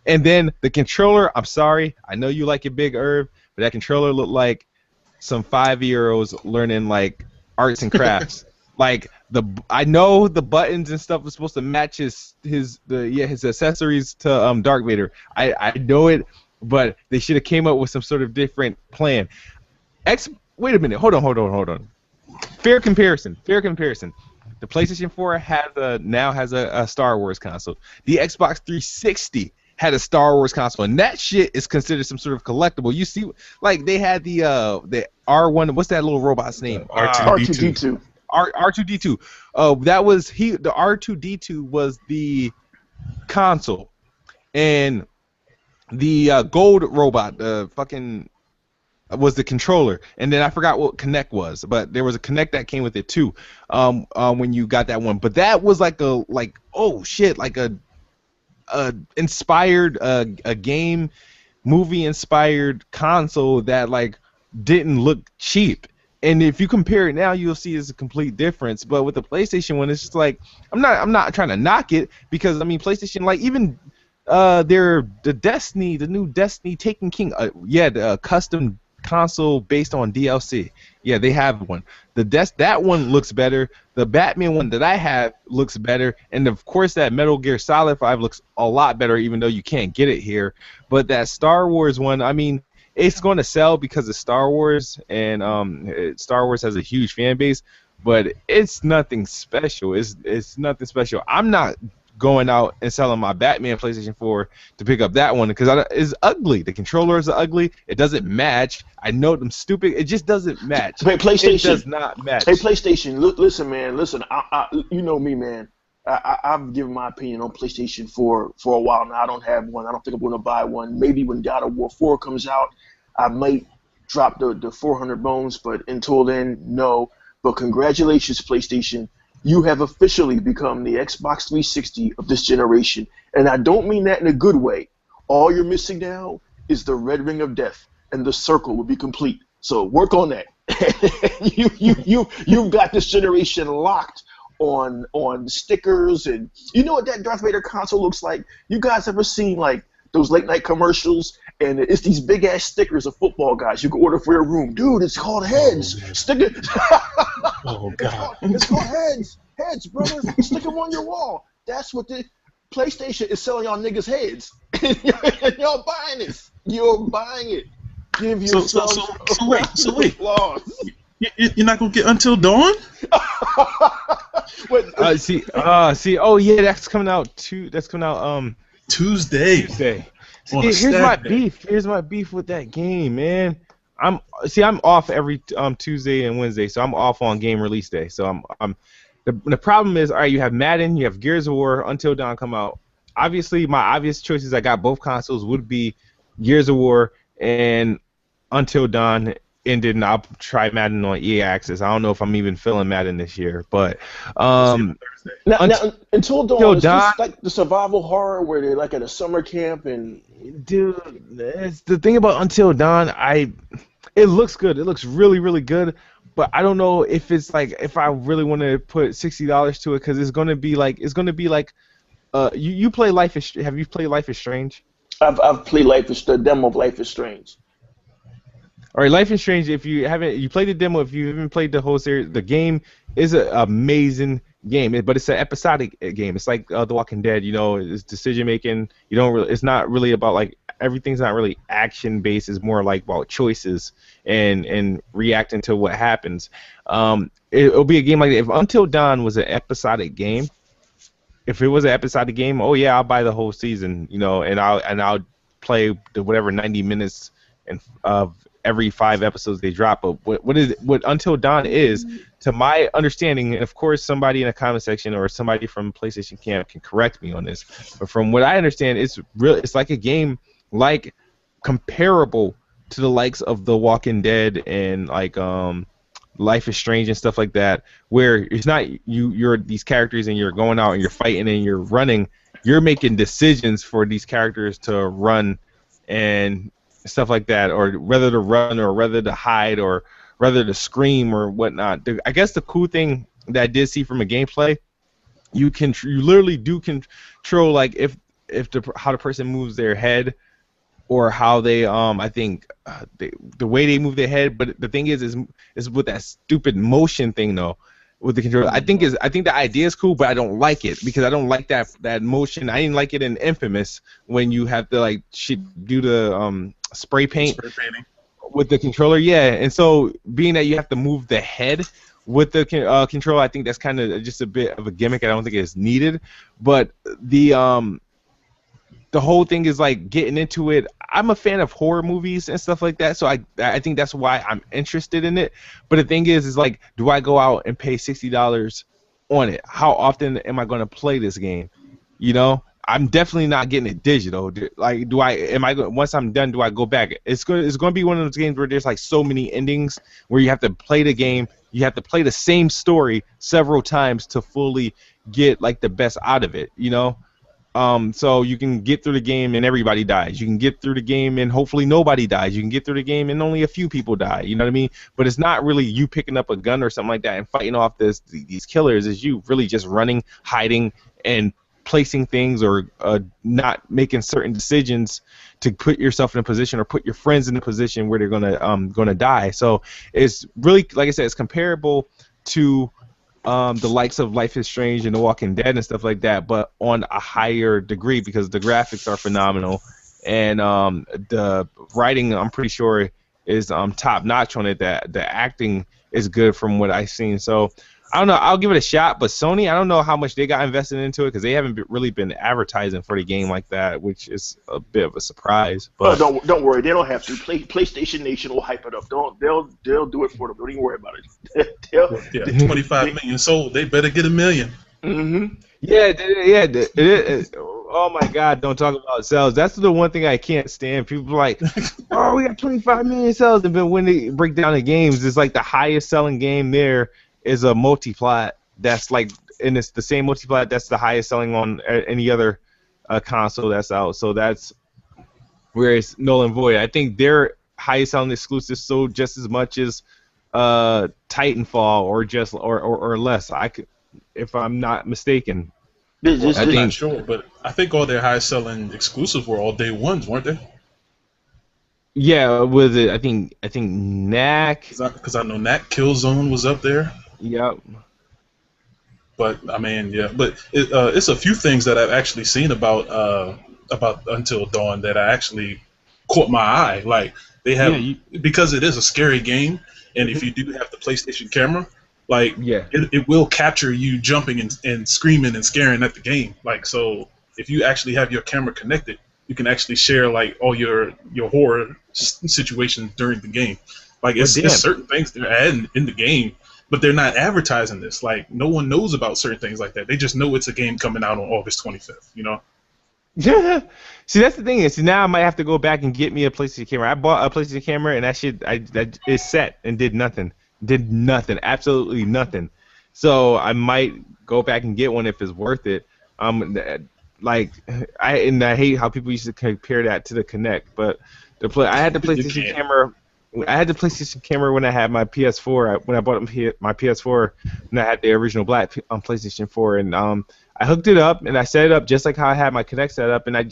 And then the controller, I'm sorry, I know you like it, Big Irv, but that controller looked like some 5-year-olds learning like arts and crafts. Like I know the buttons and stuff was supposed to match his accessories to Darth Vader. I know it. But they should have came up with some sort of different plan. Wait a minute. Hold on. Fair comparison. The PlayStation 4 now has a Star Wars console. The Xbox 360 had a Star Wars console, and that shit is considered some sort of collectible. You see, like they had the R1. What's that little robot's name? R2D2. R2D2. That was the R2D2 was the console, and the gold robot, was the controller, and then I forgot what Kinect was, but there was a Kinect that came with it too. When you got that one, but that was like a inspired a game, movie inspired console that like didn't look cheap. And if you compare it now, you'll see it's a complete difference. But with the PlayStation one, it's just like I'm not trying to knock it because I mean PlayStation like even. The new Destiny Taken King. The custom console based on DLC. Yeah, they have one. That one looks better. The Batman one that I have looks better, and of course that Metal Gear Solid 5 looks a lot better, even though you can't get it here. But that Star Wars one, I mean, it's going to sell because of Star Wars, and Star Wars has a huge fan base. But it's nothing special. It's nothing special. I'm not going out and selling my Batman PlayStation 4 to pick up that one because it's ugly. The controller is ugly. It doesn't match. I know them stupid. It just doesn't match. Hey, PlayStation. It does not match. Hey, PlayStation. Listen, man. Listen. You know me, man. I've given my opinion on PlayStation 4 for a while now. I don't have one. I don't think I'm going to buy one. Maybe when God of War 4 comes out, I might drop the 400 bones. But until then, no. But congratulations, PlayStation. You have officially become the Xbox 360 of this generation. And I don't mean that in a good way. All you're missing now is the red ring of death, and the circle will be complete. So work on that. You've got this generation locked on stickers, and you know what that Darth Vader console looks like? You guys ever seen like those late night commercials? And it's these big ass stickers of football guys you can order for your room. Dude, it's called heads. Stickers. Oh God. It's called heads. Heads, brother. Stick them on your wall. That's what the PlayStation is selling y'all niggas heads. And y'all buying it. You're buying it. Give yourself so wait. You're not gonna get Until Dawn? What? See. Oh yeah, that's coming out Tuesday Tuesday. on a See, here's my Saturday. beef. Here's my beef with that game, man. I'm off every Tuesday and Wednesday, so I'm off on game release day. So I'm the problem is, all right, you have Madden, you have Gears of War, Until Dawn come out. Obviously, my obvious choices, I got both consoles, would be Gears of War and Until Dawn ended, and I'll try Madden on EA Access. I don't know if I'm even feeling Madden this year, but We'll see you on Thursday. Now, Until Dawn Until is Dawn, this like the survival horror where they're like at a summer camp and dude, it's the thing about Until Dawn. It looks good. It looks really, really good. But I don't know if it's like if I really want to put $60 to it because it's gonna be like you play Life is have you played Life is Strange? I've played the demo of Life is Strange. All right, Life is Strange. If you haven't, you played the demo. If you haven't played the whole series, the game is an amazing game. But it's an episodic game. It's like The Walking Dead. You know, it's decision making. You don't really. It's not really about like everything's not really action based. It's more like about choices and reacting to what happens. It'll be a game like that. If Until Dawn was an episodic game, if it was an episodic game, oh yeah, I'll buy the whole season. You know, and I'll play the whatever 90 minutes and of every 5 episodes they drop. But what Until Dawn is, to my understanding, and of course somebody in the comment section or somebody from PlayStation Camp can correct me on this, but from what I understand, it's like a game like comparable to the likes of The Walking Dead and like Life is Strange and stuff like that, where it's not you're these characters and you're going out and you're fighting and you're running, you're making decisions for these characters to run and stuff like that, or whether to run or whether to hide or whether to scream or whatnot. I guess the cool thing that I did see from a gameplay, you literally do control like if how the person moves their head or how they I think the way they move their head. But the thing is with that stupid motion thing though. With the controller, I think the idea is cool, but I don't like it because I don't like that motion. I didn't like it in Infamous when you have to like do the spray paint with the controller. Yeah, and so being that you have to move the head with the controller, I think that's kind of just a bit of a gimmick. I don't think it's needed, but the whole thing is like getting into it. I'm a fan of horror movies and stuff like that, so I think that's why I'm interested in it. But the thing is like, do I go out and pay $60 on it? How often am I going to play this game? You know, I'm definitely not getting it digital. Like, once I'm done, do I go back? It's going to be one of those games where there's like so many endings where you have to play the game. You have to play the same story several times to fully get like the best out of it. You know. So you can get through the game and everybody dies. You can get through the game and hopefully nobody dies. You can get through the game and only a few people die. You know what I mean? But it's not really you picking up a gun or something like that and fighting off these killers. It's you really just running, hiding, and placing things or not making certain decisions to put yourself in a position or put your friends in a position where they're gonna die. So it's really, like I said, it's comparable to the likes of Life is Strange and The Walking Dead and stuff like that, but on a higher degree because the graphics are phenomenal and the writing, I'm pretty sure, is top notch on it. That the acting is good from what I've seen. So I don't know. I'll give it a shot. But Sony, I don't know how much they got invested into it because they haven't really been advertising for the game like that, which is a bit of a surprise. But don't worry, they don't have to. PlayStation Nation will hype it up. They'll do it for them. Don't even worry about it. Yeah, 25 million sold. They better get a million. Mm-hmm. Yeah. Oh my God! Don't talk about sales. That's the one thing I can't stand. People are like, oh, we got 25 million sales, and then when they break down the games, it's like the highest selling game there is a multi-plat. That's like, and it's the same multi-plat that's the highest selling on any other console that's out. So that's where it's null and void. I think their highest selling exclusives sold just as much as Titanfall or less. If I'm not mistaken. I'm not sure, but I think all their highest selling exclusives were all day ones, weren't they? Yeah, with it, I think Knack. Because I know Knack Killzone was up there. Yep. But I mean, yeah, but it's a few things that I've actually seen about Until Dawn that I actually caught my eye. Like they have because it is a scary game, and if you do have the PlayStation camera, Like Yeah. it will capture you jumping and screaming and scaring at the game. Like, so if you actually have your camera connected, you can actually share like all your horror situations during the game. Like Well, it's damn. certain things they're adding in the game, but they're not advertising this. Like no one knows about certain things like that. They just know it's a game coming out on August 25th. You know? Yeah. See, that's the thing is now I might have to go back and get me a PlayStation camera. I bought a PlayStation camera and that shit that is set and did nothing. Did nothing. Absolutely nothing. So I might go back and get one if it's worth it. Like I hate how people used to compare that to the Kinect, but I had the PlayStation camera. I had the PlayStation camera when I had my PS4. When I bought my PS4, when I had the original black PlayStation 4, and I hooked it up and I set it up just like how I had my Kinect set up, and I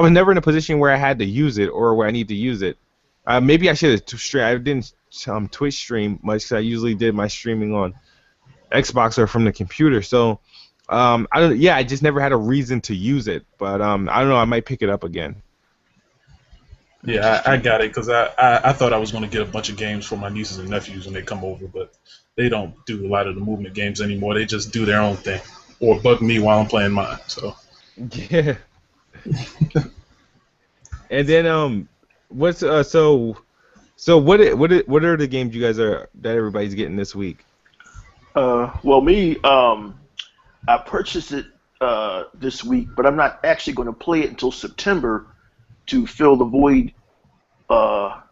was never in a position where I had to use it or where I need to use it. Maybe I should have I didn't Twitch stream much because I usually did my streaming on Xbox or from the computer. So I just never had a reason to use it. But I don't know. I might pick it up again. Yeah, I got it because I thought I was going to get a bunch of games for my nieces and nephews when they come over, but they don't do a lot of the movement games anymore. They just do their own thing or bug me while I'm playing mine. So yeah. And then what's so what are the games you guys that everybody's getting this week? Well, me, I purchased it this week, but I'm not actually going to play it until September to fill the void while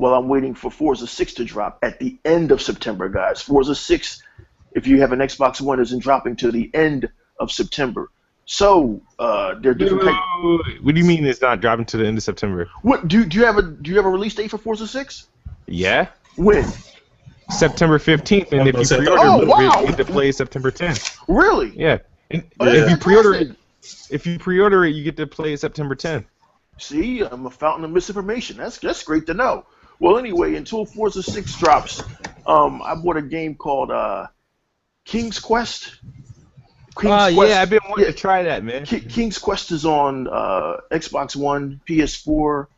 I'm waiting for Forza 6 to drop at the end of September, guys. Forza 6, if you have an Xbox One, isn't dropping till the end of September. So they're different. What do you mean it's not dropping to the end of September? What do you have a release date for Forza 6? Yeah. When? September 15th, and if you pre-order it, you get to play September 10th. Really? Yeah. If you pre-order it, you get to play September 10th. See, I'm a fountain of misinformation. That's great to know. Well, anyway, until Forza 6 drops, I bought a game called King's Quest. Yeah, I've been wanting to try that, man. King's Quest is on Xbox One, PS4,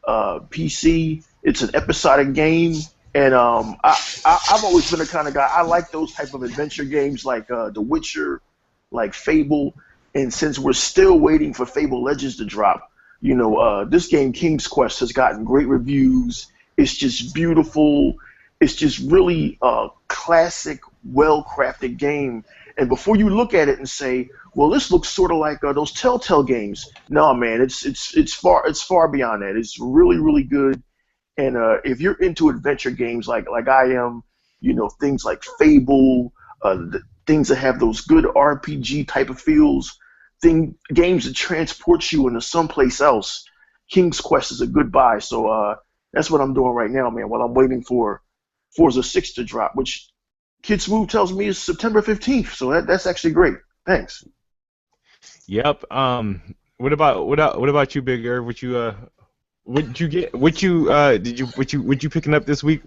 PC. It's an episodic game, and I've always been the kind of guy, I like those type of adventure games like The Witcher, like Fable, and since we're still waiting for Fable Legends to drop, this game, King's Quest, has gotten great reviews. It's just beautiful. It's just really a classic, well-crafted game. And before you look at it and say, well, this looks sort of like those Telltale games. No, man, it's far beyond that. It's really, really good. And if you're into adventure games like I am, things like Fable, things that have those good RPG type of feels, games that transport you into someplace else, King's Quest is a good buy. So that's what I'm doing right now, man, while I'm waiting for Forza 6 to drop, which Kid Smooth tells me is September 15th. So that's actually great. Thanks. Yep. What about you, Big Irv? What you get? What you picking up this week?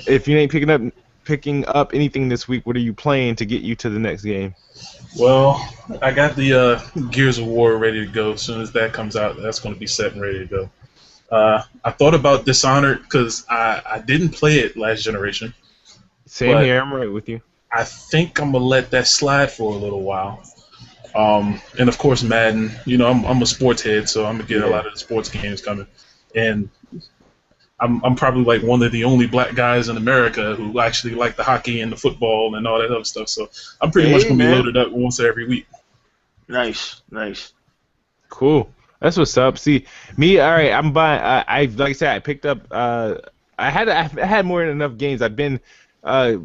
If you ain't picking up anything this week, what are you playing to get you to the next game? Well, I got the Gears of War ready to go. As soon as that comes out, that's going to be set and ready to go. I thought about Dishonored because I didn't play it last generation. Same here. I'm right with you. I think I'm gonna let that slide for a little while. And of course Madden. I'm a sports head, so I'm gonna get a lot of the sports games coming. And I'm probably like one of the only black guys in America who actually like the hockey and the football and all that other stuff. So I'm pretty much gonna be loaded up once every week. Nice. Cool. That's what's up. See, me, all right. I'm buying. Like I said, I picked up. I had more than enough games. I've been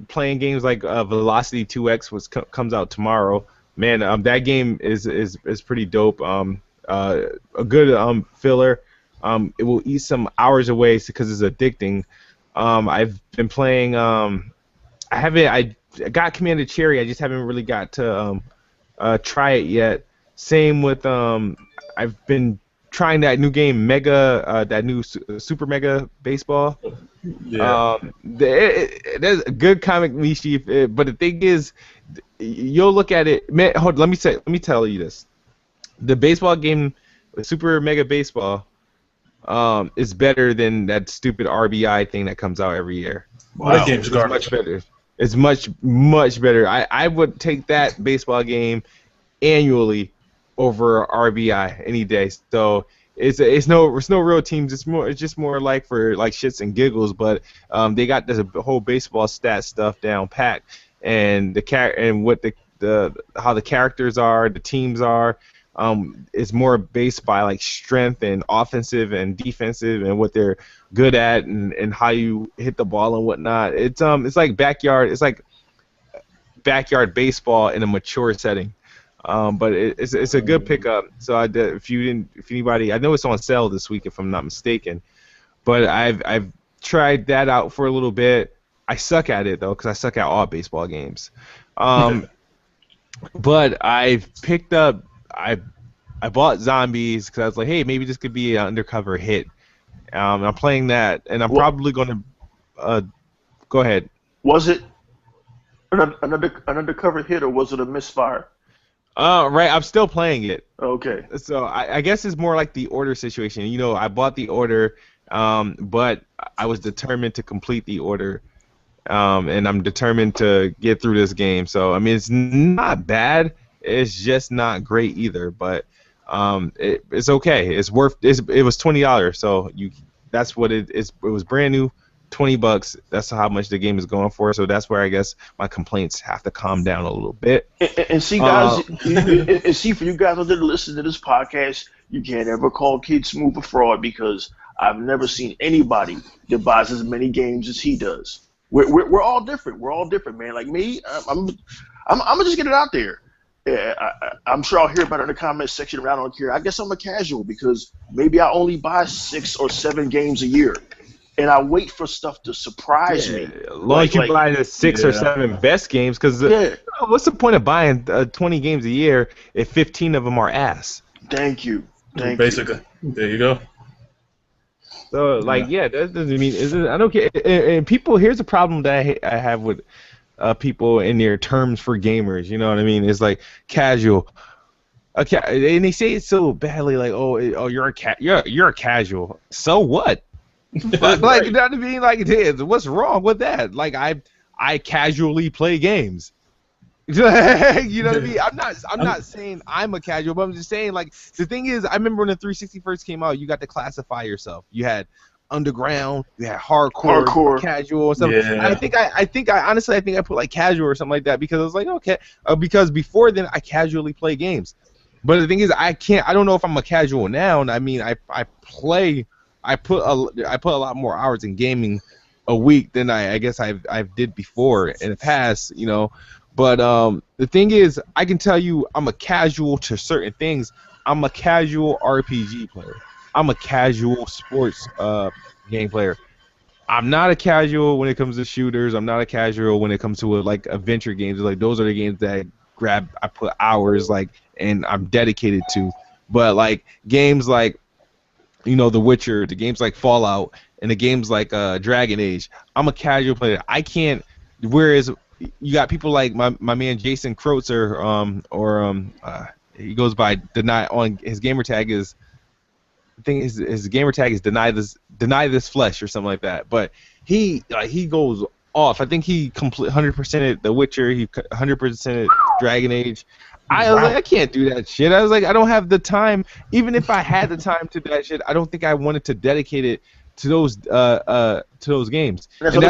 playing games like Velocity 2X, which comes out tomorrow. Man, that game is pretty dope. A good filler. It will eat some hours away because it's addicting. I've been playing. I got Commander Cherry. I just haven't really got to try it yet. Same with I've been trying that new game Mega, that new Super Mega Baseball. Yeah. There's a good comic niche, but the thing is, you'll look at it. Man, let me tell you this: the baseball game, Super Mega Baseball, is better than that stupid RBI thing that comes out every year. Wow. That game's garbage. Much better. It's much better. I would take that baseball game annually over RBI any day. So it's no real teams. It's just more like for like shits and giggles. But they got this whole baseball stat stuff down pat, and and what the how the characters are, the teams are. Is more based by like strength and offensive and defensive and what they're good at and how you hit the ball and whatnot. It's like backyard. It's like backyard baseball in a mature setting. But it's a good pickup. So if anybody, I know it's on sale this week if I'm not mistaken. But I've tried that out for a little bit. I suck at it though because I suck at all baseball games. But I've picked up I bought Zombies because I was like, hey, maybe this could be an undercover hit. I'm playing that, and I'm probably going to go ahead. Was it an undercover hit or was it a misfire? Right, I'm still playing it. Okay. So I guess it's more like the order situation. You know, I bought the order, but I was determined to complete the order, and I'm determined to get through this game. So I mean, it's not bad. It's just not great either. But it's okay. It's worth. It was $20, so that's what it is. It was brand new. $20. That's how much the game is going for. So that's where I guess my complaints have to calm down a little bit. And see, guys, and see for you guys that listen to this podcast, you can't ever call Kid Smooth a fraud because I've never seen anybody that buys as many games as he does. We're all different. We're all different, man. Like me, I'm gonna just get it out there. I'm sure I'll hear about it in the comments section. But I don't care. I guess I'm a casual because maybe I only buy 6 or 7 games a year. And I wait for stuff to surprise me. As long as you buy the 6 or 7 best games, because what's the point of buying 20 games a year if 15 of them are ass? Thank you. Basically, there you go. So, that doesn't mean I don't care. And people, here's a problem that I have with people in their terms for gamers. You know what I mean? It's like casual. Okay, and they say it so badly, like, oh, you're a casual. So what? Like, you know what I mean? Like, what's wrong with that? Like, I casually play games. You know what I mean? I'm not saying I'm a casual, but I'm just saying, like, the thing is, I remember when the 360 first came out, you got to classify yourself. You had underground, you had hardcore, casual, and stuff. Yeah. I think I put like casual or something like that because I was like, okay, because before then I casually play games. But the thing is, I don't know if I'm a casual now. And I mean, I put a lot more hours in gaming a week than I guess I've did before in the past, you know. But the thing is, I can tell you I'm a casual to certain things. I'm a casual RPG player. I'm a casual sports game player. I'm not a casual when it comes to shooters. I'm not a casual when it comes to like adventure games. Like those are the games that I put hours and I'm dedicated to. But like games like, you know, The Witcher, the games like Fallout, and the games like Dragon Age, I'm a casual player. I can't. Whereas you got people like my man Jason Kreutzer, he goes by on his gamer tag is. I think his gamer tag is deny this flesh or something like that. But he goes off. I think he 100%ed The Witcher. He 100%ed Dragon Age. I was like, I can't do that shit. I was like, I don't have the time. Even if I had the time to do that shit, I don't think I wanted to dedicate it to those games. And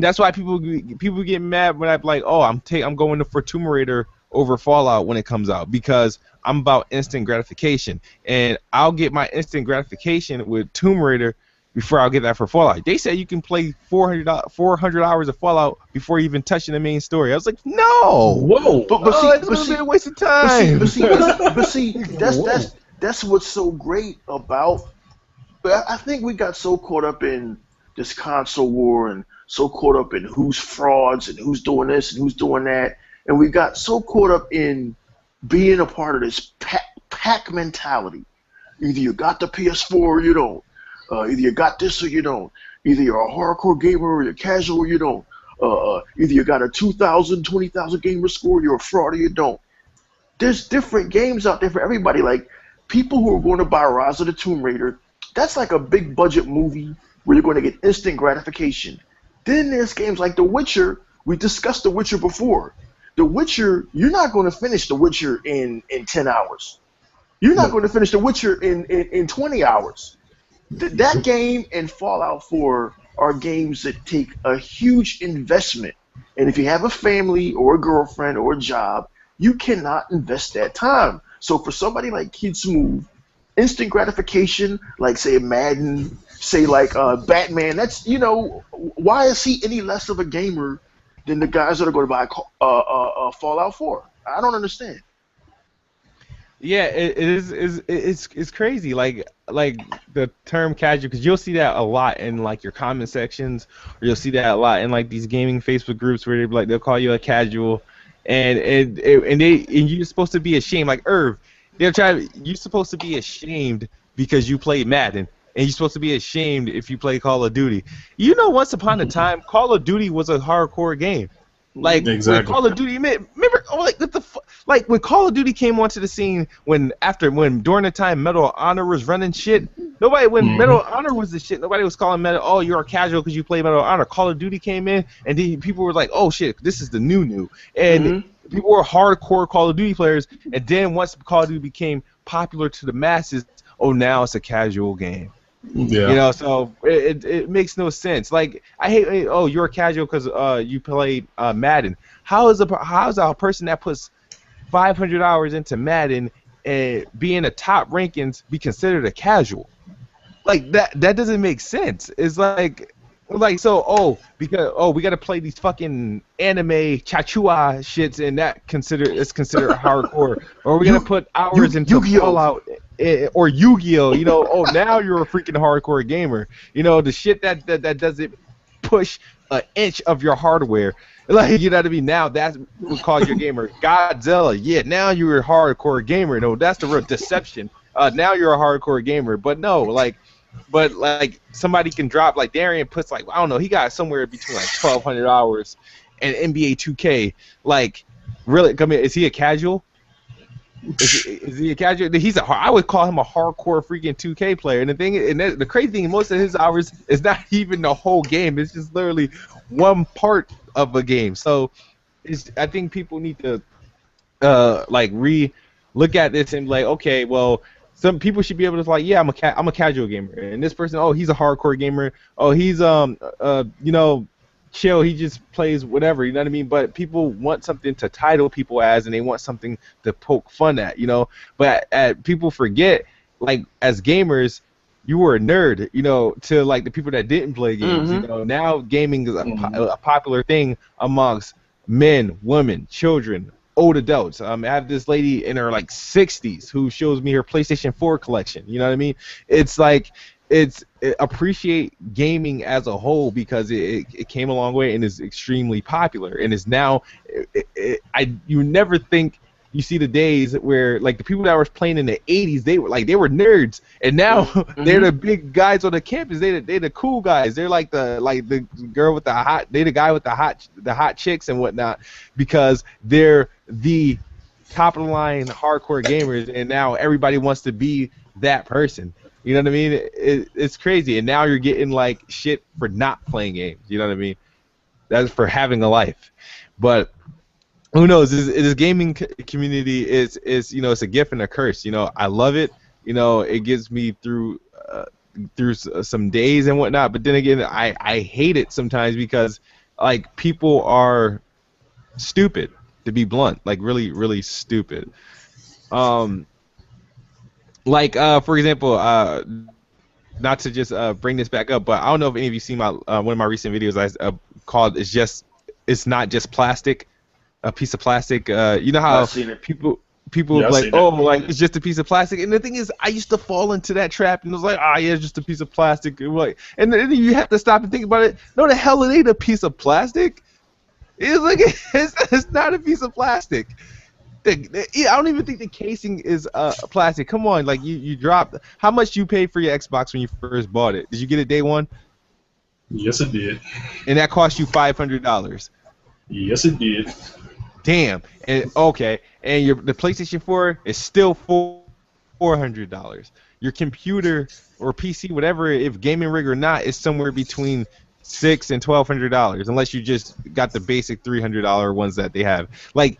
that's why people get mad when I'm like, oh, I'm going for Tomb Raider over Fallout when it comes out because I'm about instant gratification, and I'll get my instant gratification with Tomb Raider before I'll get that for Fallout. They said you can play 400 hours of Fallout before even touching the main story. I was like, no. Whoa. But see, a waste of time. But see, that's what's so great about. But I think we got so caught up in this console war and so caught up in who's frauds and who's doing this and who's doing that, and we got so caught up in being a part of this pack mentality. Either you got the PS4 or you don't. Either you got this or you don't. Either you're a hardcore gamer or you're casual or you don't. Either you got a 2,000, 20,000 gamer score, you're a fraud or you don't. There's different games out there for everybody. Like, people who are going to buy Rise of the Tomb Raider, that's like a big budget movie where you're going to get instant gratification. Then there's games like The Witcher We discussed The Witcher before. The Witcher, you're not going to finish The Witcher in 10 hours. You're not going to finish The Witcher in 20 hours. That game and Fallout 4 are games that take a huge investment. And if you have a family or a girlfriend or a job, you cannot invest that time. So for somebody like Kid Smooth, instant gratification, like say Madden, say like Batman, that's, you know, why is he any less of a gamer than the guys that are going to buy Fallout 4? I don't understand. Yeah, it's crazy. Like the term casual, because you'll see that a lot in like your comment sections, or you'll see that a lot in like these gaming Facebook groups where they'll call you a casual, and you're supposed to be ashamed. Like Irv, you're supposed to be ashamed because you play Madden, and you're supposed to be ashamed if you play Call of Duty. You know, once upon a time, Call of Duty was a hardcore game. Like when Call of Duty, remember, like when Call of Duty came onto the scene, during the time Medal of Honor was running shit. When Medal of Honor was the shit, nobody was calling Medal. Oh, you're a casual because you play Medal of Honor. Call of Duty came in, and then people were like, oh shit, this is the new, and people were hardcore Call of Duty players. And then once Call of Duty became popular to the masses, oh, now it's a casual game. Yeah. You know, so it makes no sense. Like I hate, oh, you're a casual because you played Madden. How is a person that puts 500 hours into Madden and being a top rankings be considered a casual? Like that doesn't make sense. It's like so because we got to play these fucking anime chachua shits, and that is considered hardcore. Or we're gonna put hours into Fallout or Yu-Gi-Oh. You know, oh, now you're a freaking hardcore gamer. You know, the shit that doesn't push an inch of your hardware. Like, you know what I mean? Now that's what calls your gamer. Godzilla, yeah, now you're a hardcore gamer. No, that's the real deception. Now you're a hardcore gamer. But somebody can drop, like Darian puts, like, I don't know, he got somewhere between like 1,200 hours and NBA 2K. Like, really, I mean, is he a casual? Is he a casual? I would call him a hardcore freaking 2K player. And the crazy thing, most of his hours is not even the whole game. It's just literally one part of a game. So I think people need to look at this and be like, okay, well, some people should be able to like, yeah, I'm a casual gamer, and this person, oh, he's a hardcore gamer. Oh, he's chill. He just plays whatever. You know what I mean? But people want something to title people as, and they want something to poke fun at. You know, but people forget, like, as gamers, you were a nerd. You know, to like the people that didn't play games. You know, now gaming is a popular thing amongst men, women, children, old adults. I have this lady in her like 60s who shows me her PlayStation 4 collection. You know what I mean? It's like appreciate gaming as a whole, because it came a long way and is extremely popular, and is now you never think you see the days where like the people that were playing in the 80s, they were nerds, and now they're the big guys on the campus. They're the cool guys. They're like the girl with the guy with the hot chicks and whatnot, because they're the top of the line hardcore gamers, and now everybody wants to be that person. You know what I mean? It's crazy, and now you're getting like shit for not playing games. You know what I mean? That's for having a life. But who knows? This gaming community is it's a gift and a curse. You know, I love it. You know, it gets me through some days and whatnot. But then again, I hate it sometimes, because like people are stupid, to be blunt, like really, really stupid. For example, not to just bring this back up, but I don't know if any of you seen my one of my recent videos I called "It's Not Just Plastic," a piece of plastic. You know how people like, oh, like it's just a piece of plastic, and the thing is, I used to fall into that trap, and it was like, yeah, it's just a piece of plastic, like, and then you have to stop and think about it. No, the hell, it ain't a piece of plastic. It's like it's not a piece of plastic. I don't even think the casing is plastic. Come on, like you dropped. How much you paid for your Xbox when you first bought it? Did you get it day one? Yes, it did. And that cost you $500. Yes, it did. Damn. And okay, and the PlayStation 4 is still $400. Your computer or PC, whatever, if gaming rig or not, is somewhere between $600 and $1,200 unless you just got the basic $300 ones that they have. Like,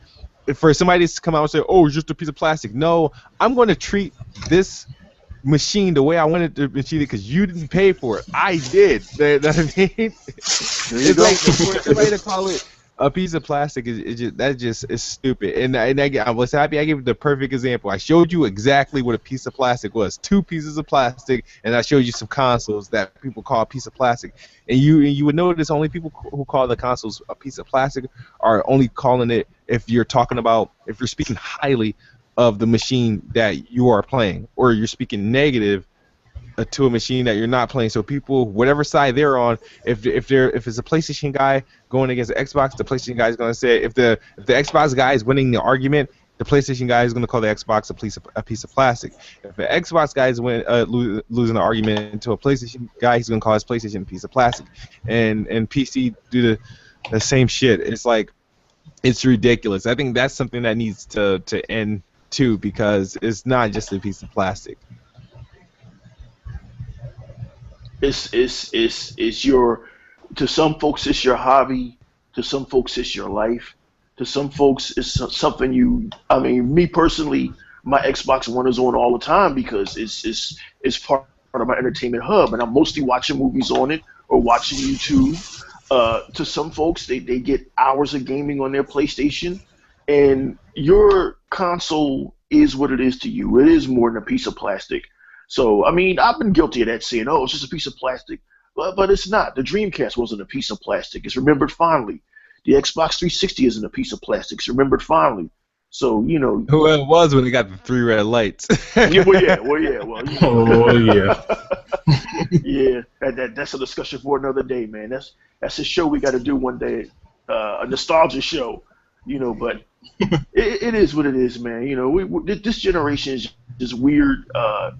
for somebody to come out and say, "Oh, it's just a piece of plastic," no, I'm going to treat this machine the way I wanted to machine it because you didn't pay for it. I did. You know what I mean? There you It's go. like for somebody to call it a piece of plastic that just is stupid. And I was happy I gave the perfect example. I showed you exactly what a piece of plastic was. 2 pieces of plastic, and I showed you some consoles that people call a piece of plastic. And you would notice only people who call the consoles a piece of plastic are only calling it if you're speaking highly of the machine that you are playing, or you're speaking negative to a machine that you're not playing. So people, whatever side they're on, if it's a PlayStation guy going against the Xbox, the PlayStation guy is going to say, if the Xbox guy is winning the argument, the PlayStation guy is going to call the Xbox a piece of plastic. If the Xbox guy is losing the argument to a PlayStation guy, he's going to call his PlayStation a piece of plastic. And PC do the same shit. It's like, it's ridiculous. I think that's something that needs to end too, because it's not just a piece of plastic. It's your, to some folks it's your hobby, to some folks it's your life, to some folks it's something you. I mean, me personally, my Xbox One is on all the time because it's part of my entertainment hub, and I'm mostly watching movies on it or watching YouTube. To some folks, they get hours of gaming on their PlayStation, and your console is what it is to you. It is more than a piece of plastic. So, I mean, I've been guilty of that, saying, "Oh, it's just a piece of plastic," but it's not. The Dreamcast wasn't a piece of plastic. It's remembered fondly. The Xbox 360 isn't a piece of plastic. It's remembered fondly. So, you know. Well, it was when they got the 3 red lights. Yeah, well, you know. Oh yeah. Yeah, that's a discussion for another day, man. That's a show we got to do one day, a nostalgia show, you know. But it is what it is, man. You know, this generation is just weird.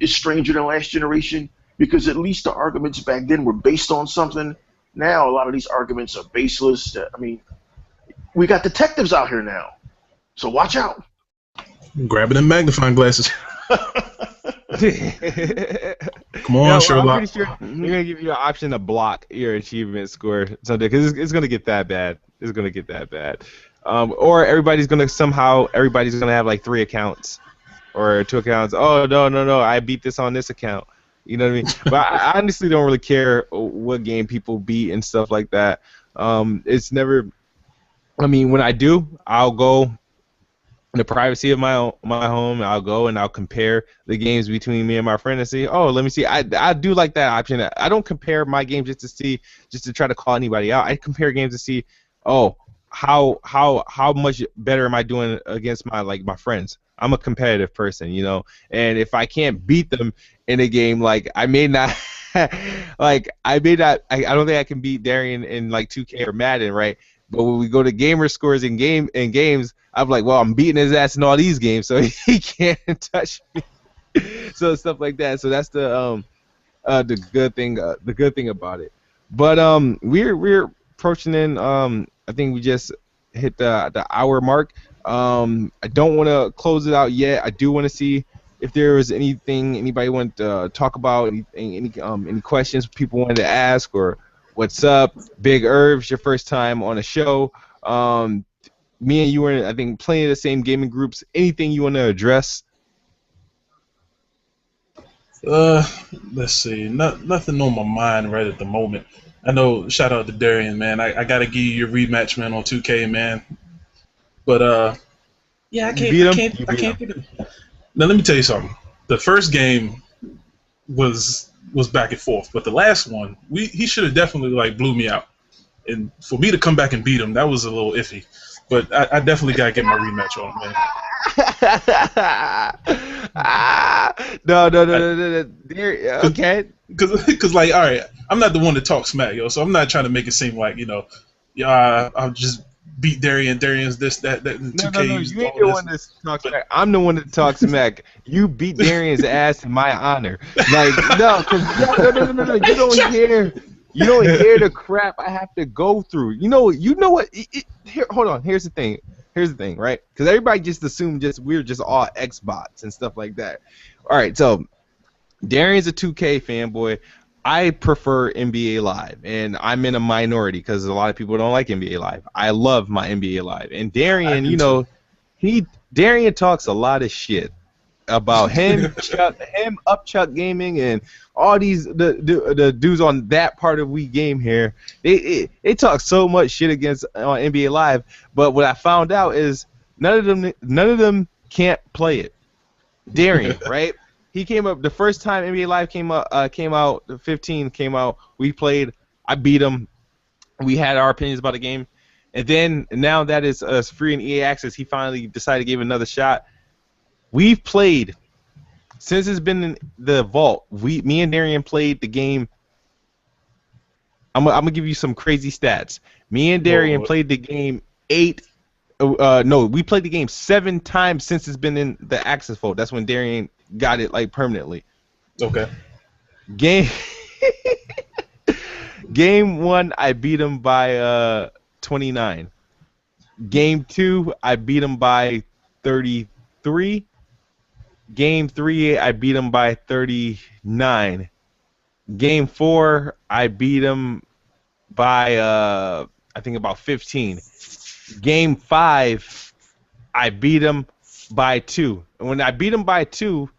It's stranger than last generation because at least the arguments back then were based on something. Now a lot of these arguments are baseless. I mean, we got detectives out here now, so watch out. Grabbing them magnifying glasses. Come on, Sherlock. I'm pretty sure they're gonna give you an option to block your achievement score someday, because it's gonna get that bad. It's gonna get that bad. Or everybody's gonna have like 3 accounts or 2 accounts. Oh no, I beat this on this account. You know what I mean? But I honestly don't really care what game people beat and stuff like that. It's never. I mean, when I do, I'll go in the privacy of my home. I'll go and I'll compare the games between me and my friend and see. Oh, let me see. I do like that option. I don't compare my games just to try to call anybody out. I compare games to see, oh, how much better am I doing against my friends. I'm a competitive person, you know, and if I can't beat them in a game, like I may not. I don't think I can beat Darian in like 2K or Madden, right? But when we go to gamer scores in games, I'm like, well, I'm beating his ass in all these games, so he can't touch me. So stuff like that. So that's the good thing about it. But we're approaching in. I think we just hit the hour mark. I don't want to close it out yet. I do want to see if there was anything anybody wanted to talk about, any questions people wanted to ask, or what's up. Big Irv's your first time on a show. Me and you were, I think, playing the same gaming groups. Anything you want to address? Let's see. Nothing on my mind right at the moment. I know. Shout out to Darian, man. I gotta give you your rematch, man, on 2K, man. But yeah, I can't think of. Now let me tell you something. The first game was back and forth, but the last one, he should have definitely like blew me out. And for me to come back and beat him, that was a little iffy. But I definitely gotta get my rematch on him, man. No. Okay. Because like, all right, I'm not the one to talk smack, yo. So I'm not trying to make it seem like, you know, I'll just beat Darian. Darian's this, that, 2K. No. You ain't the one that talks smack. I'm the one that talks smack. You beat Darian's ass in my honor. Like, no. You don't hear. You don't hear the crap I have to go through. You know what? Here, hold on. Here's the thing, right? Because everybody just assumed we're just all Xbox and stuff like that. All right, so Darian's a 2K fanboy. I prefer NBA Live, and I'm in a minority because a lot of people don't like NBA Live. I love my NBA Live, and I Darian, do too. Darian talks a lot of shit about him, Chuck, him, Up Chuck Gaming, and all these the dudes on that part of We Game here. They talk so much shit against on NBA Live, but what I found out is none of them can't play it. Darian, right? He came up the first time NBA Live came out. The 15 came out. We played. I beat him. We had our opinions about the game, and then now that it's free and EA access, he finally decided to give it another shot. We've played since it's been in the vault. Me and Darian played the game. I'm gonna give you some crazy stats. Me and Darian Lord. played the game no, we played the game 7 times since it's been in the access vault. That's when Darian got it like permanently. Okay. Game Game 1, I beat him by 29. Game 2, I beat him by 33. Game 3, I beat him by 39. Game 4, I beat him by I think about 15. Game 5, I beat him by 2. And when I beat him by 2,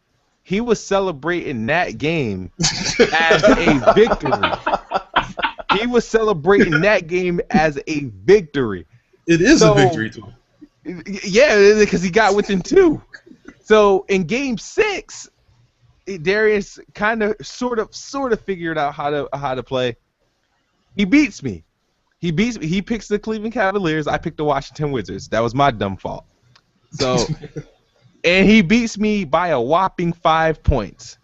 he was celebrating that game as a victory. He was celebrating that game as a victory. It is a victory too. Yeah, because he got within 2. So in Game 6, Darius kind of sort of figured out how to play. He beats me. He picks the Cleveland Cavaliers. I picked the Washington Wizards. That was my dumb fault. So, and he beats me by a whopping 5 points.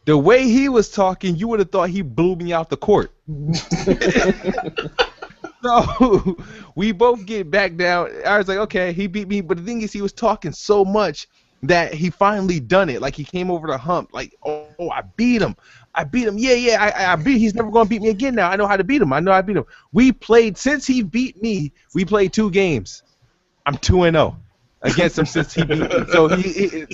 The way he was talking, you would have thought he blew me out the court. So we both get back down. I was like, okay, he beat me. But the thing is, he was talking so much that he finally done it. Like, he came over the hump. Like, oh, I beat him. Yeah, I beat. He's never gonna beat me again. Now I know how to beat him. I know I beat him. We played since he beat me. We played 2 games. I'm 2-0 against him since he beat me.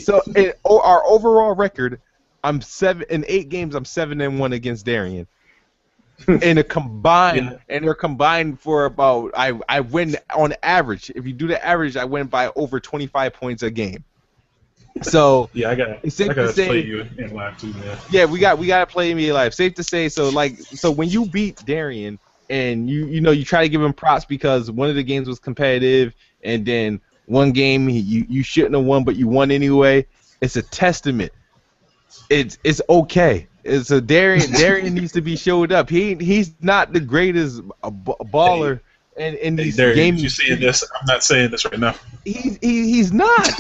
So our overall record, I'm 7 in 8 games. I'm 7-1 against Darian. And a combined, Yeah. and they're combined for about I win on average. If you do the average, I win by over 25 points a game. So Yeah, I gotta play you in live too, man. yeah, we gotta play NBA Live. Safe to say. So when you beat Darian and you try to give him props because one of the games was competitive, and then one game you shouldn't have won but you won anyway. It's a testament. It's okay. It's a Darian needs to be showed up. He's not the greatest baller in these Darian, games. you seeing this? I'm not saying this right now. He's not.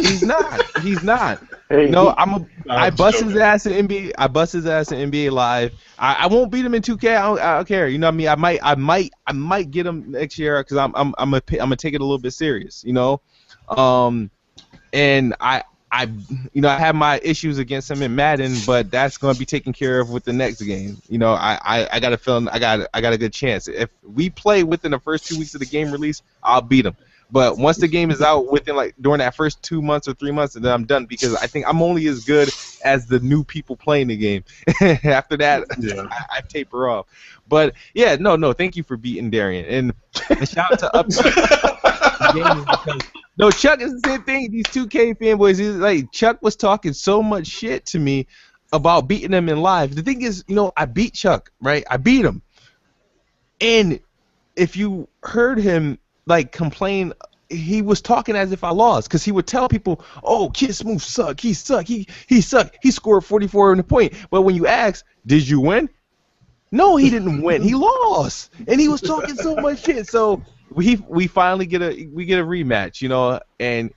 Hey, No, I'm I bust joking. his ass in NBA. I bust his ass in NBA Live. I won't beat him in 2K. I don't care. You know what I mean? I might get him next year because I'm gonna take it a little bit serious. And I have my issues against him in Madden, but that's gonna be taken care of with the next game. I got a feeling I got a good chance. If we play within the first 2 weeks of the game release, I'll beat him. But once the game is out within during that first 2 months or 3 months, then I'm done because I think I'm only as good as the new people playing the game. After that, Yeah. I taper off. But yeah, no, thank you for beating Darian, and shout out to Up Gaming because no, Chuck is the same thing. These 2K fanboys, he's like Chuck was talking so much shit to me about beating him in live. The thing is, I beat Chuck, right? I beat him, and if you heard him complain, he was talking as if I lost because he would tell people, "Oh, Kid Smooth suck. He sucked. He sucked. He scored 44 in a point." But when you ask, "Did you win?" No, he didn't win. He lost, and he was talking so much shit. So we finally get a rematch, and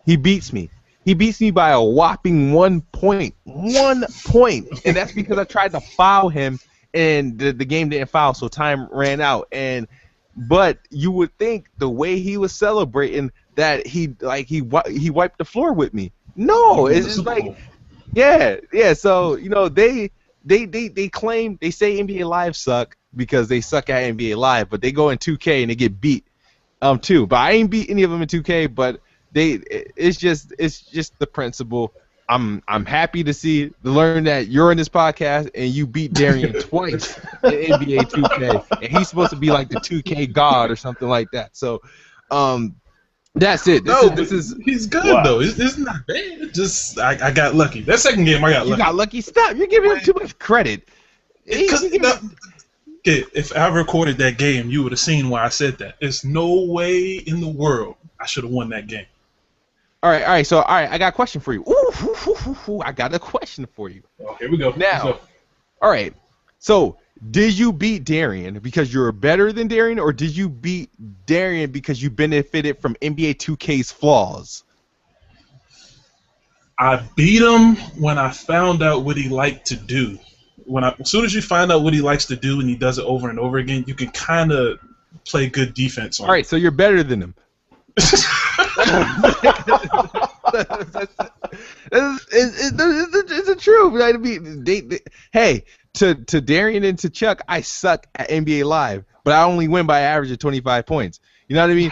he beats me. He beats me by a whopping 1 point. 1 point, and that's because I tried to foul him, and the game didn't foul, so time ran out. But you would think the way he was celebrating that he wiped the floor with me. No, it's just like, yeah. So they claim, they say NBA Live suck because they suck at NBA Live, but they go in 2K and they get beat too. But I ain't beat any of them in 2K. But it's just the principle. I'm happy to learn that you're in this podcast and you beat Darian twice in NBA 2K, and he's supposed to be like the 2K god or something like that. So, that's it. No, This but is he's good Wow. though. It's not bad. It just I got lucky. That second game I got you lucky. got lucky. Stop. You're giving him too much credit. Because He if I recorded that game, you would have seen why I said that. There's no way in the world I should have won that game. all right. So, all right, I got a question for you. Ooh, I got a question for you. Oh, here we go. Now, Let's go. all right. So, did you beat Darian because you're better than Darian, or did you beat Darian because you benefited from NBA 2K's flaws? I beat him when I found out what he liked to do. As soon as you find out what he likes to do and he does it over and over again, you can kind of play good defense on All right, so you're better than him. It's the truth. Right? I mean, hey, to Darian and to Chuck, I suck at NBA Live, but I only win by an average of 25 points. You know what I mean?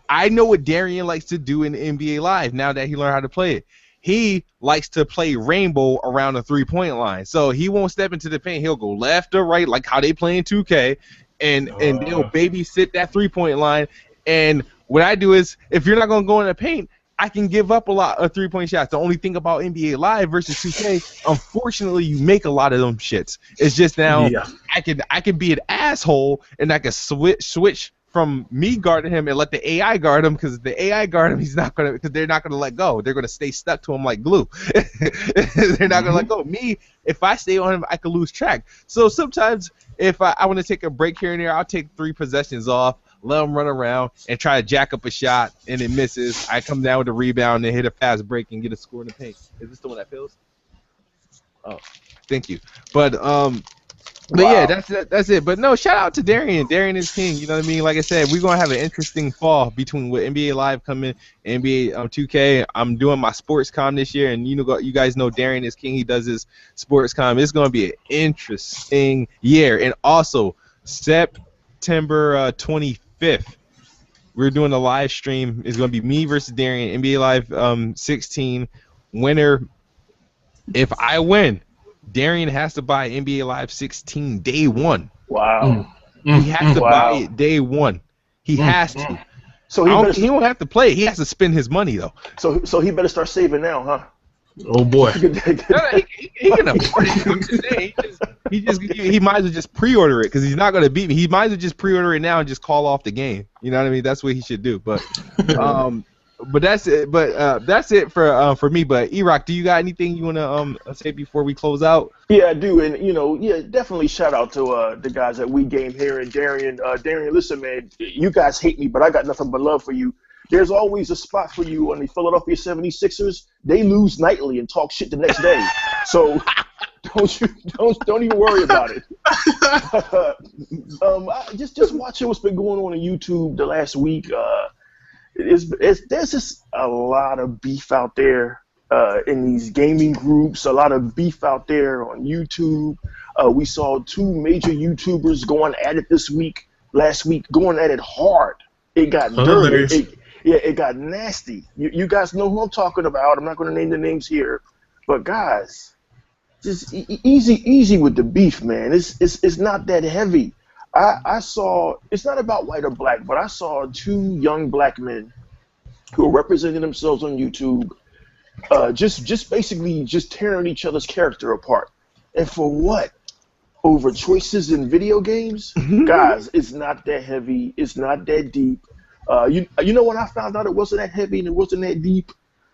I know what Darian likes to do in NBA Live now that he learned how to play it. He likes to play rainbow around the 3-point line, so he won't step into the paint. He'll go left or right, like how they play in 2K, and they'll babysit that 3-point line. And what I do is, if you're not gonna go in the paint, I can give up a lot of 3-point shots. The only thing about NBA Live versus 2K, unfortunately, you make a lot of them shits. It's just now I can be an asshole and I can switch from me guarding him and let the AI guard him, because the AI guard him, because they're not gonna let go. They're gonna stay stuck to him like glue. They're not gonna let go. Me, if I stay on him, I could lose track. So sometimes if I want to take a break here and there, I'll take 3 possessions off, let him run around and try to jack up a shot, and it misses. I come down with a rebound and hit a fast break and get a score in the paint. Is this the one that fails? Oh, thank you. But yeah, that's it. But no, shout out to Darian. Darian is king. You know what I mean? Like I said, we're gonna have an interesting fall between with NBA Live coming, NBA 2K. I'm doing my sports com this year, and you guys know Darian is king. He does his sports com. It's gonna be an interesting year. And also September 25th, we're doing a live stream. It's gonna be me versus Darian, NBA Live 16 winner. If I win, Darian has to buy NBA Live 16 day one. Wow. He has to buy it day one. He has to. So he won't have to play. He has to spend his money though. So he better start saving now, huh? Oh boy. He can afford it. He might as well just pre-order it, because he's not gonna beat me. He might as well just pre-order it now and just call off the game. You know what I mean? That's what he should do. But that's it. But that's it for me. But E-Rock, do you got anything you wanna say before we close out? Yeah, I do, and definitely shout out to the guys at We Game here and Darian. Darian, listen, man, you guys hate me, but I got nothing but love for you. There's always a spot for you on the Philadelphia 76ers. They lose nightly and talk shit the next day, so don't even worry about it. Just watching what's been going on YouTube the last week. There's just a lot of beef out there in these gaming groups, a lot of beef out there on YouTube. We saw 2 major YouTubers going at it last week, going at it hard. It got dirty. It got nasty. You guys know who I'm talking about. I'm not going to name the names here. But guys, just easy with the beef, man. It's not that heavy. I saw, it's not about white or black, but I saw 2 young black men who are representing themselves on YouTube, just basically just tearing each other's character apart. And for what? Over choices in video games? Guys, it's not that heavy. It's not that deep. You know when I found out it wasn't that heavy and it wasn't that deep?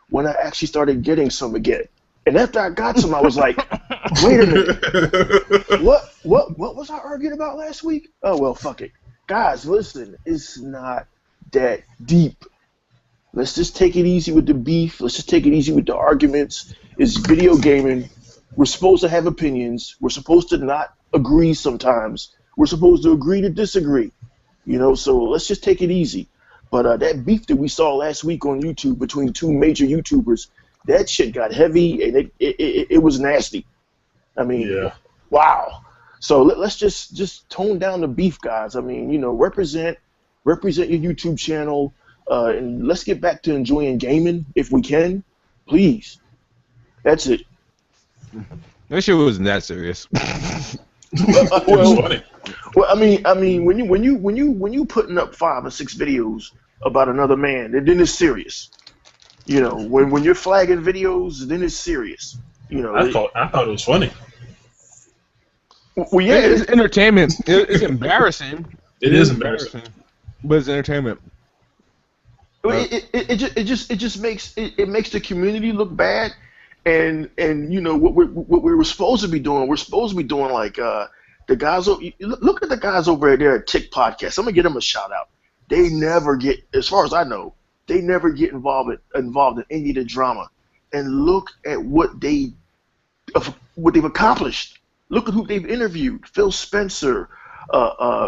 When I actually started getting some again. And after I got some, I was like, wait a minute. What was I arguing about last week? Oh, well, fuck it. Guys, listen, it's not that deep. Let's just take it easy with the beef. Let's just take it easy with the arguments. It's video gaming. We're supposed to have opinions. We're supposed to not agree sometimes. We're supposed to agree to disagree. So let's just take it easy. But that beef that we saw last week on YouTube between 2 major YouTubers, that shit got heavy and it was nasty. I mean, wow. So let's just tone down the beef, guys. I mean, represent your YouTube channel, and let's get back to enjoying gaming if we can, please. That's it. That shit wasn't that serious. It was funny. Well, I mean, when you putting up 5 or 6 videos about another man, then it's serious. You know, when you're flagging videos, then it's serious. You know, I thought it was funny. well, yeah, It's entertainment. It's embarrassing. It is embarrassing. But it's entertainment. it just makes the community look bad, and you know what we were supposed to be doing. We're supposed to be doing like the guys. Look at the guys over there at Tick Podcast. I'm gonna give them a shout out. They never get, as far as I know, they never get involved in any of the drama. And look at what they've accomplished. Look at who they've interviewed: Phil Spencer,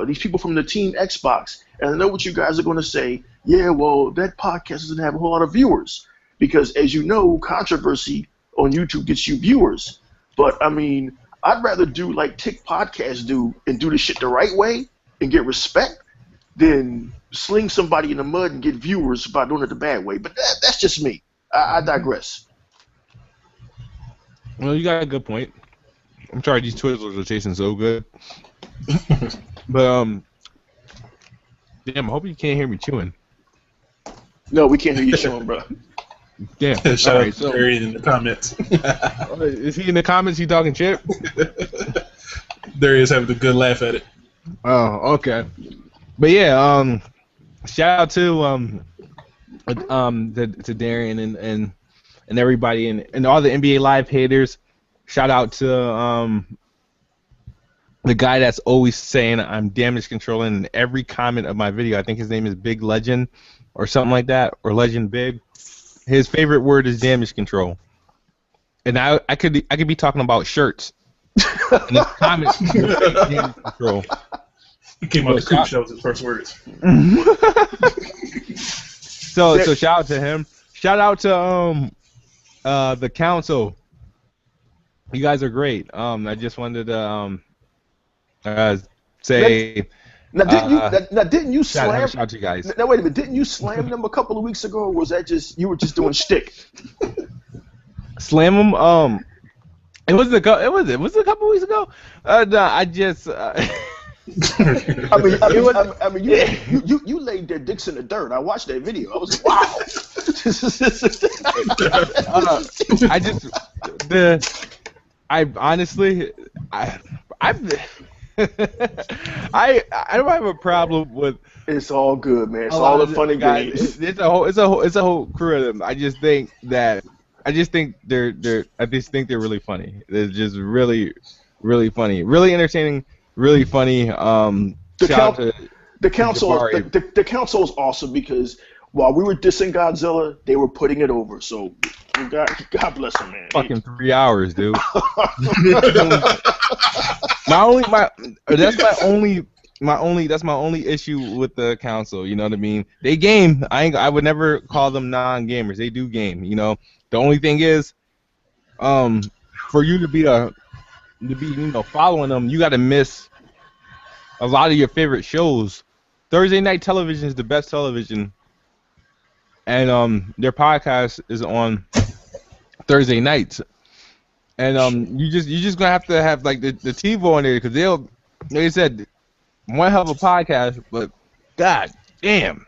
these people from the Team Xbox. And I know what you guys are going to say. Yeah, well, that podcast doesn't have a whole lot of viewers because, as you know, controversy on YouTube gets you viewers. But I mean, I'd rather do like Tick Podcast do and do the shit the right way and get respect than sling somebody in the mud and get viewers by doing it the bad way. But that's just me. I digress. Well, you got a good point. I'm sorry, these Twizzlers are tasting so good. But damn, I hope you can't hear me chewing. No, we can't hear you chewing, bro. Damn. Shout All out right, to so Barry in the comments. is he in the comments? He talking shit? There he is having a good laugh at it. Oh, okay. But yeah, shout out to Darian and everybody and all the NBA Live haters. Shout out to the guy that's always saying I'm damage controlling in every comment of my video. I think his name is Big Legend or something like that, or Legend Big. His favorite word is damage control. And I could be talking about shirts. And his comment is damage control. He came out the creep show with his first words. So shout out to him. Shout out to the council. You guys are great. I just wanted to say. Now didn't you slam? Shout out to you guys. Now wait a minute. Didn't you slam them a couple of weeks ago, or was that just you were just doing shtick? Slam them. It was a couple weeks ago. No, I just. I mean, you laid their dicks in the dirt. I watched that video. I was like, wow. I honestly, I don't have a problem with. It's all good, man. It's all the funny games. It's a whole crew of them. I just think they're really funny. They're just really, really funny, really entertaining, really funny. The council is awesome because while we were dissing Godzilla, they were putting it over. So God bless them, man. Fucking 3 hours, dude. That's my only issue with the council. You know what I mean? They game. I would never call them non-gamers. They do game. You know. The only thing is, for you to be following them, you got to miss a lot of your favorite shows. Thursday night television is the best television, and their podcast is on Thursday nights. And you just gonna have to have like the TiVo on there because they said one hell of a podcast, but god damn,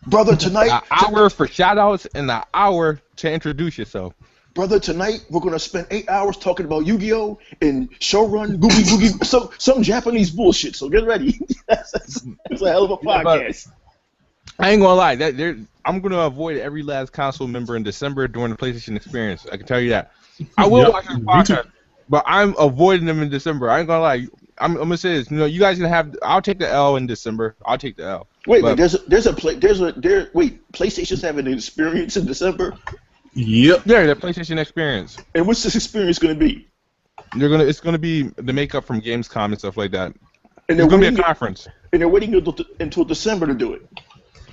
brother, tonight an hour for shout outs and an hour to introduce yourself. Brother, tonight we're gonna spend 8 hours talking about Yu-Gi-Oh and Showrun, Googie Boogie, some Japanese bullshit. So get ready. It's a hell of a podcast. I ain't gonna lie, I'm gonna avoid every last console member in December during the PlayStation Experience. I can tell you that. I will watch the podcast, but I'm avoiding them in December. I ain't gonna lie. I'm gonna say this. You know, you guys can have. I'll take the L in December. I'll take the L. Wait, PlayStation's having an experience in December. Yep. Yeah, the PlayStation Experience. And what's this experience gonna be? It's gonna be the makeup from Gamescom and stuff like that. And it's gonna be a conference. And they're waiting until December to do it.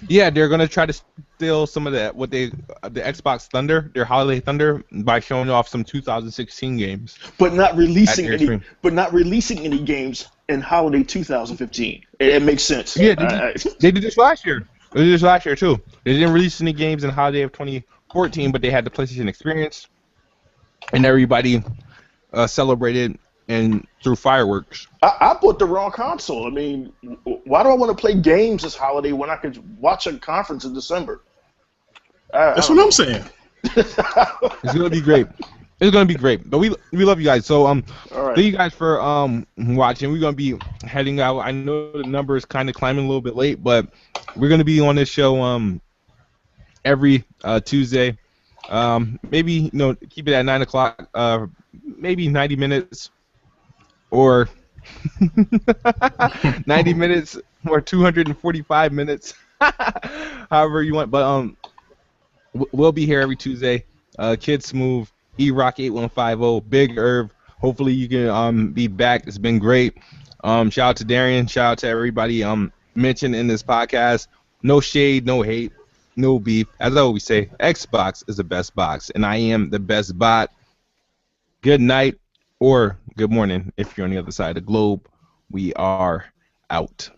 Yeah, they're gonna try to steal some of the Xbox Thunder, their holiday Thunder, by showing off some 2016 games. But not releasing any games in holiday 2015. It makes sense. Yeah, they did this last year. They did this last year too. They didn't release any games in holiday of 2014, but they had the PlayStation Experience. and everybody celebrated and threw fireworks. I bought the wrong console. I mean, why do I want to play games this holiday when I could watch a conference in December? That's what I'm saying. It's gonna be great. It's gonna be great. But we love you guys. So All right. thank you guys for watching. We're gonna be heading out. I know the number is kind of climbing a little bit late, but we're gonna be on this show every Tuesday. Maybe keep it at 9 o'clock. Maybe 90 minutes or 90 minutes or 245 minutes. However you want. But we'll be here every Tuesday. Kid Smooth, E-Rock 8150, Big Irv. Hopefully you can be back. It's been great. Shout out to Darian. Shout out to everybody mentioned in this podcast. No shade, no hate, no beef. As I always say, Xbox is the best box, and I am the best bot. Good night or good morning if you're on the other side of the globe. We are out.